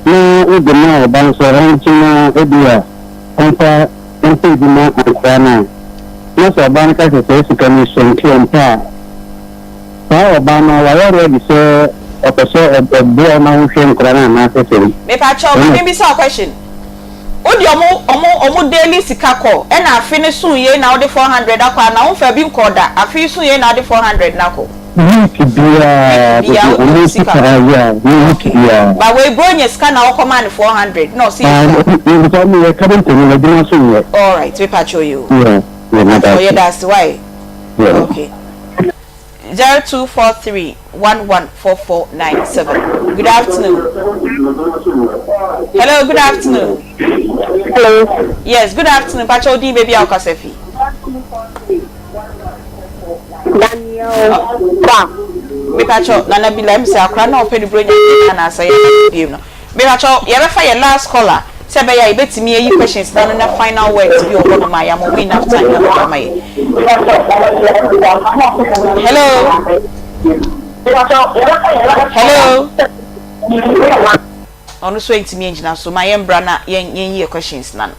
na e de na ba so ran ti na ebia onpa bi na akwana na so ba na ka se sika ni so nti onpa ba ba na wa ya bi so opeso bo na hu hwe nkura na na se se me pa cho me bi say question odi omo daily sika call e na afi ne sun ye na odi 400 akwa na won fa bi nkoda afi sun ye na odi 400 na ko ya ba we bronye sika na o command 400 no see all right we patch you yeah that's why okay 0243114497. Good afternoon. Hello, good afternoon. Hello. Yes, good afternoon. Pacho di baby ao kasefi. Daniel. Me pacho nana bi la mse akra na opedi bronya na say biem no. Me pacho ye be fa ye last caller. Say be ya ibetimi yi questions na na final words bi obo no ma ya mo win enough time na ma ye. Hello. Hello. Onu so intimi engina so my embra na yen questions na.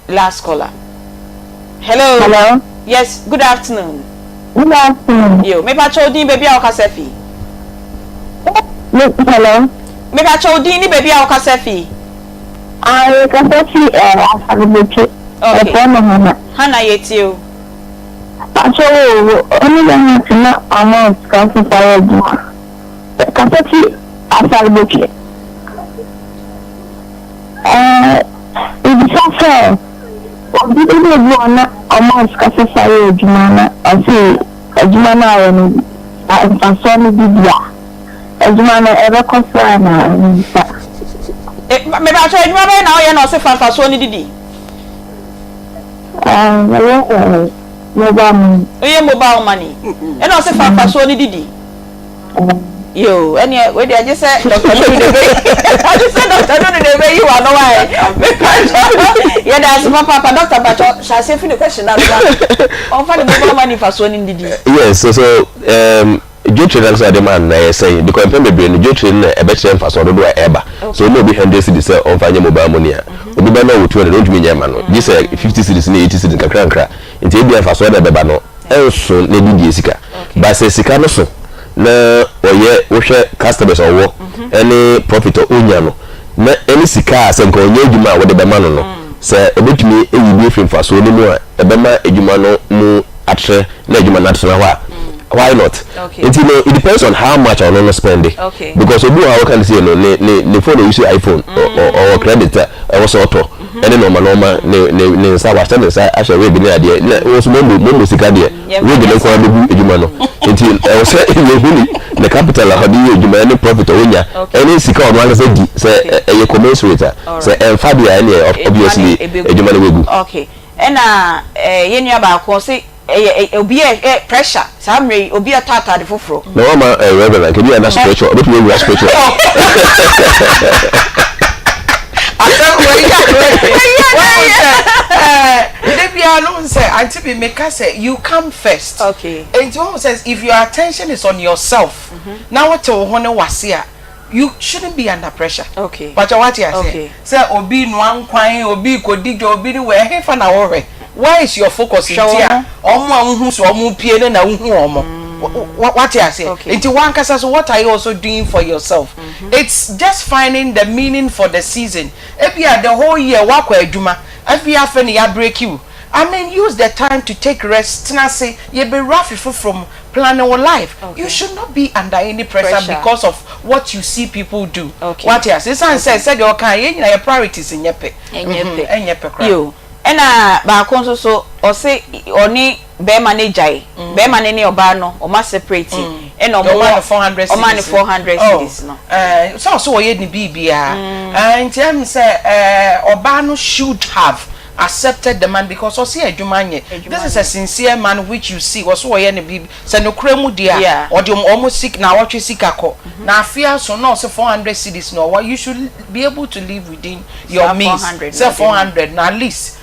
Last caller. Hello. Hello. Yes, good afternoon. Good afternoon. Yo, me pacho din baby ao kasefi. Hello. Me pacho din ni baby ao kasefi. I kasefi asabuche. Okay. Hana yetio. Pacho only when you know amount council fire do. Kasefi asabuche. It's so obi dey do na amount council fire do na asi adwuma na won afanso ni bibia adwuma na ebe kofa na nsa Me ba cho adwuma be na o ye na o se fanfaso ni didi mobile money e na o se fanfaso ni didi yo any we dey just say Dr. I just said Dr. you are no why yeah that's papa Dr. Bacho shall say finish the question now on find the mobile money for so ni didi yes so Jotre answer the man na say because pembe brain Jotre na e be chere mfaso do eba so no be 100 cedis say on fanya mobile money a obi be na wo 200 don't me nyama no this 50 cedis na 80 cedis kakra nkra nti e bia mfaso da beba no enso na didi esika ba say sika no so na oye wo hwe customers owo any profit onya no na any sika say nko onye adwuma wo de be ma no no say ebetumi eyibi efim faso ni mu a ebema adwuma no mu atre na adwuma na atre ho a why not? Okay. It depends on how much I'm not spending. Okay. Because we how can say no, the phone you use iPhone or credit or auto. And then normal ne sa wa stand say I shall we be near there. Was mo sika there. We be kwa do ejuma no. Until I say the capital of the ejuma any profit onya. Any sika on one say di say e commensurate. Say emfa dia any obviously ejuma no we go. Okay. And yenua ba ko say obi pressure samre obi atata de foforo no ma reverend can you understand spiritual but we are spiritual Aunty Bea make us say you come first. Okay. And one says if your attention is on yourself, now what you want to wasia, you shouldn't be under pressure. Okay. But what you say? Say obi no ankwan, obi kodijo, obi ni we he fa na worry. where is your focus in there omo hu so omo pie na hu omo what I say into one case so what are you also doing for yourself it's just finding the meaning for the season ebia the whole year wakwa adwuma afia fe ne ya break you I mean use the time to take rest na say you be rough from planning your life you should not be under any pressure because of what you see people do what I say said you can your priorities in yepe you ena ba konso so o say oni be manager be manene oba no o ma separate ena o ma 400 o ma 400 cities no so ye ni bibia and tell say oba no should have accepted the man because o say adwumanye this is a sincere man which you see was so ye ni bibi say no kremu dia or the almost sick na what you sick akọ na afia so no say 400 cities no you should be able to live within your means say 400 na at least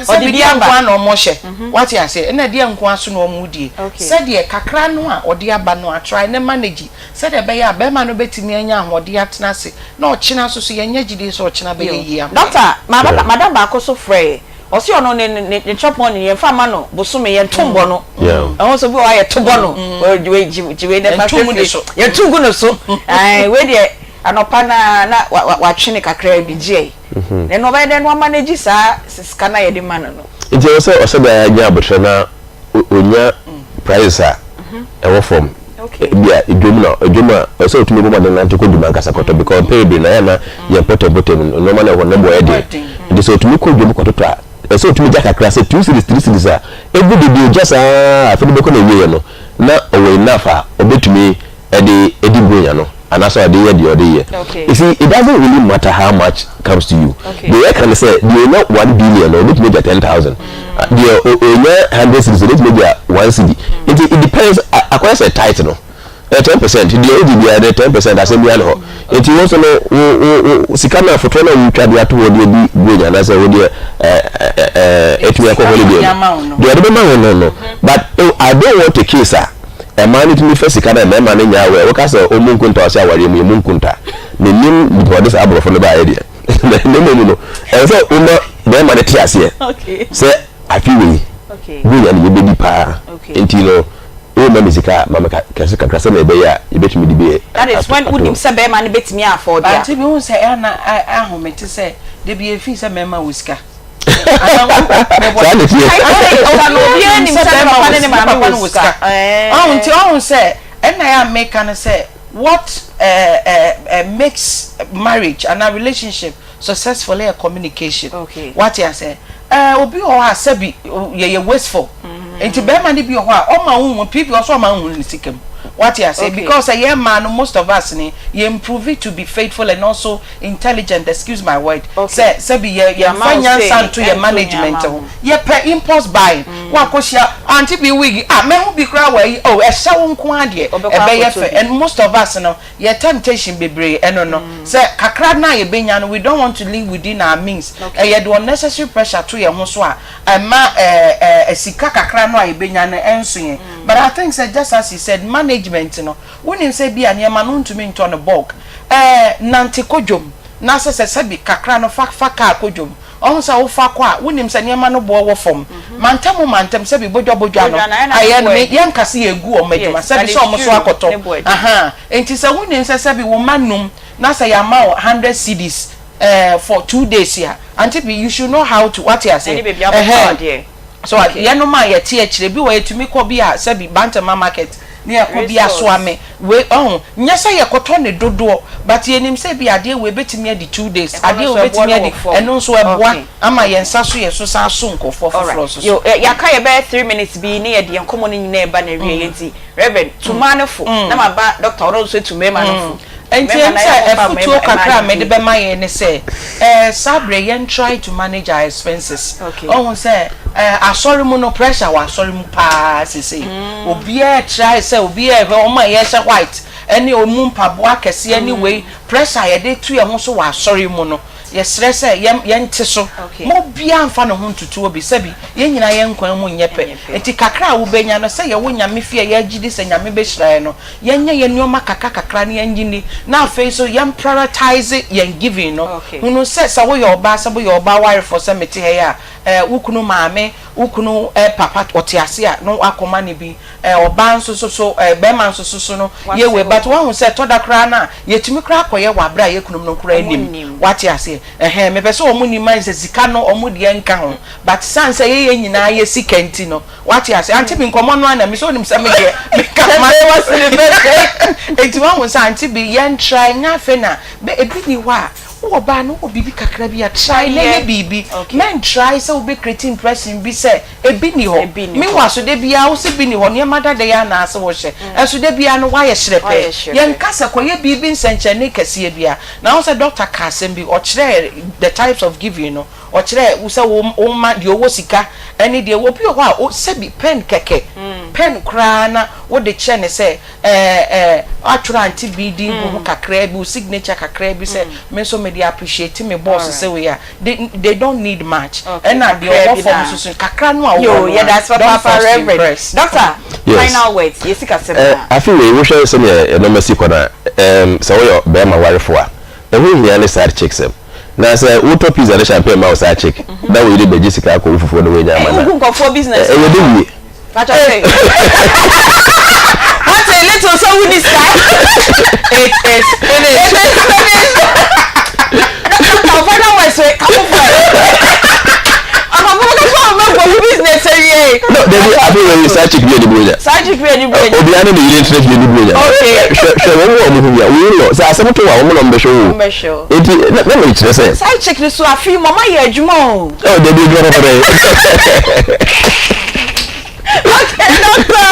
so the dia nkwa no mo hye what you say na dia nkwa so no mo die said ye kakra no a odi aba no a try na manage said e be ya be ma no betimi anya ahode atena se na o china so ye nya gide so o china be ye am doctor madam ba ko so frey o si ono ne chop on ye fama no bosume ye tombo no ehun so bi wa ye tombo no we jiwe ne ba ye tungu no so we de anopa na wa twene kakra bi je ne no ba de no manage sa scanner ye de man no nti o se ba ya abotre na onya price a ewo form bia edwuma o se otumi bo na nto ko duma nkasa koto because pay bi na ya na ye poto no ma na ho na boy de nti so otumi ko dwuma koto a so otumi ja kakra se 2 series 3 series a every day just afi be ko na wiye no na o we nafa obetumi edi bronya no and that's why they the other year. You see, it doesn't really matter how much comes to you. They can say they not 1 billion or let me get 10,000. They 100 cities, let me get 1 city. It depends. I say tight, no. 10%. The only 10% as a million. It you also know. Sikana for 20 you can do the bronya. That's a idea. It will holiday. The other man no. But I don't want to kiss her. A man it me first kana na man nya we ka say o munkunta o say aware mu munkunta me nim before this abro for the ba idea no no e say o no be man te ase say afi we we ya ni be di pa enti no o ma musica mama ka se kakra se na be ya e betimi di be that is when would say be man betimi afford ya anti bi won say na ahomete say de be efi say mema wusika what makes marriage and a relationship successfully a communication. What you say obi o ha sabi ye wasteful enti be man bi o ha o ma hu people also ma hu sikem. What you say because a young man most of us you improve it to be faithful and also intelligent, excuse my word. Say be your finance and to your management. Ye per impulse buying. Wa ko shia Aunty Bea wig me hu bi kra we oh e sha won ko ade and most of us your temptation bebre no say kakra na ye benya no we don't want to live within our means. Ye do unnecessary pressure to your ho so a ma sika kakra no ye benya no enso yen. But I think say just as he said management no when him say be anya man ntumi into on the bulk nante kodwom na se bi kakra no fa ka kodwom on say wo fa kwa when him say niam no bo wo fom mantem se bi bodwa no aye no yen kase egu o madwuma se bi so o so akoto enti say when him say bi wo manum na say ya ma 100 cedis for 2 days here Aunty Bea you should know how to what you say so ya no ma ye tie kire bi wo etumi ko bi a se bi bantama market ne ko bi aso ame we nya say ye koto ne dodo but ye nim say bi ade we betimi adi 2 days ade we betimi adi eno so eboa ama ye nsa so ye so sa so nkofo for so yo ya ka ye be 3 minutes bi ne ye de enkomo ne nyina e ba na wie yenti reverend tumanefo na ma ba doctor no so tumanefo enti futu kakra me de be ma ye ne say sabre yen try to manage our expenses say asori mu no pressure wa asori mu pa sese obi e try say obi e o ma ye say white any omu mpabo akese anyway pressure ye de tu ye ho so wa asori mu no ye stress ye nti so mo bia amfa no ho ntutu obi sabi ye nyina ye nkwan mu nyepe enti kakra wo benya no say ye wo nyame fie ye agidi say nyame be hirae no ye nya ye nyoma kakra ne ngini na afei so ye prioritize ye giving no hunu say wo ye oba say wo ye oba wire for say meti he ya wukunu maame wukunu papa otiase a no Akoma ne bi oba nso so be man so no ye we but one say to da kra na yetumi kra koye wabra ye kunum no kra nim watiase me pese omu ni man se sika no omu de nka ho but sanse ye nyina ye sika nti no watiase Aunty Bea nkomo no na me so nim se me de me ka ma was the best enti one say Aunty Bea yen try nya fe na be ebi ni wa oba no obibi kakra bi a try na bibi men try so be creating impression bi say ebi ni ho me wa so de bia wo se bi ni ho ne mada de ya na ase wo hye eso de bia no wa ye hyerepe yen kasa koye bibi nsenchene kase bia na wo se doctor kasem bi o kire the types of giving no o kire wo se wo ma de owo sika eni de wo bi ho a o se bi pen keke pen kra na wo de che ne se atura Aunty Bea di ho kakra bi signature kakra bi se me so me they appreciate me boss say we are they don't need much and na the offer from so kakra no yo yeah that's what Papa Reverend doctor final words yesika sema I feel we share say no mercy kona so we be ma warefo a e hu hia ne side checks na say auto pizza the champagne ma side check that we dey be sika ko fufu no we nya ma na go for business we dey we what I say what a little so with this guy it is finished final words we come for business here no they abi we side check be the boya obi anu dey interest be the boya okay so we mo ya we no say asem to wa mo no mbe show enti na me kire say side check ni so afi mama ye adwuma o they dey do for there okay doctor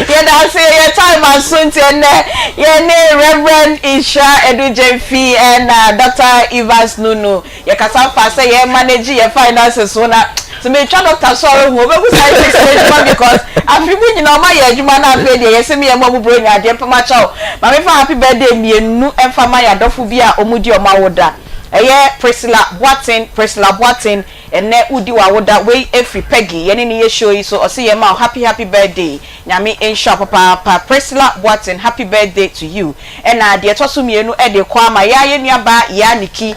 yeah that's your time and soon your name Reverend Isha Edujemfi and Dr. Evans Nunu your kasa say your manage your finances so na to me try doctor sorry who be say because I feel you know my adwuma na pay dey yes me e mo bro nya dey pama chaw ma me fa happy birthday mienu emfa ma ya dofo bi a omudi o ma woda Priscilla Boatin and ne udi wa woda we every Peggy yeni ni ye show you so say ye ma happy birthday nyame ensha papa Priscilla Boatin happy birthday to you and de toso mienu e de kwa ma ya ye nuaba ya niki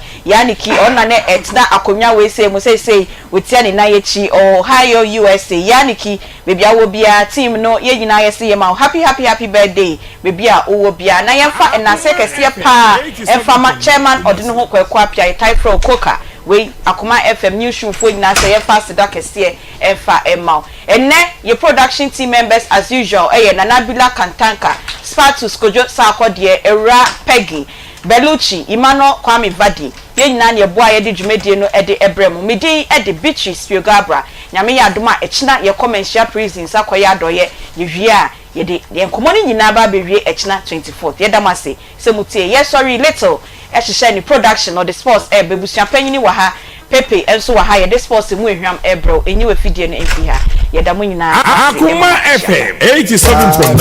ona ne etna akonwa we say mo say wetia ni na ye chi Ohio USA ya niki baby awo bia team no ye nyina ye say ye ma happy birthday baby a owo bia na ye fa na se kese pa emfa ma chairman odino ho kwekwa pia type pro coca we Akoma FM new show for na say fast da kese efa emau enne your production team members as usual Nanabila Kantanka Spatus Kojo Sakode Era Peggy Beluchi Imano Kwame Vadi ye nyina ne boa ye de dwumedie no e de ebrem medi e de Beatrice Fiogabra nyame ya adoma echina ye commercial prison sakoye adoye ye hwia ye de ye nkomo ni nyina ba be hwie echina 24th ye damase se mutie ye sorry little ehye ni production or the sports bebusia panyini wa ha Pepe enso wa ha ye the sports mu ehwam ebro enyi we fidie no emfi ha ye da mo nyina Akoma FM 87.9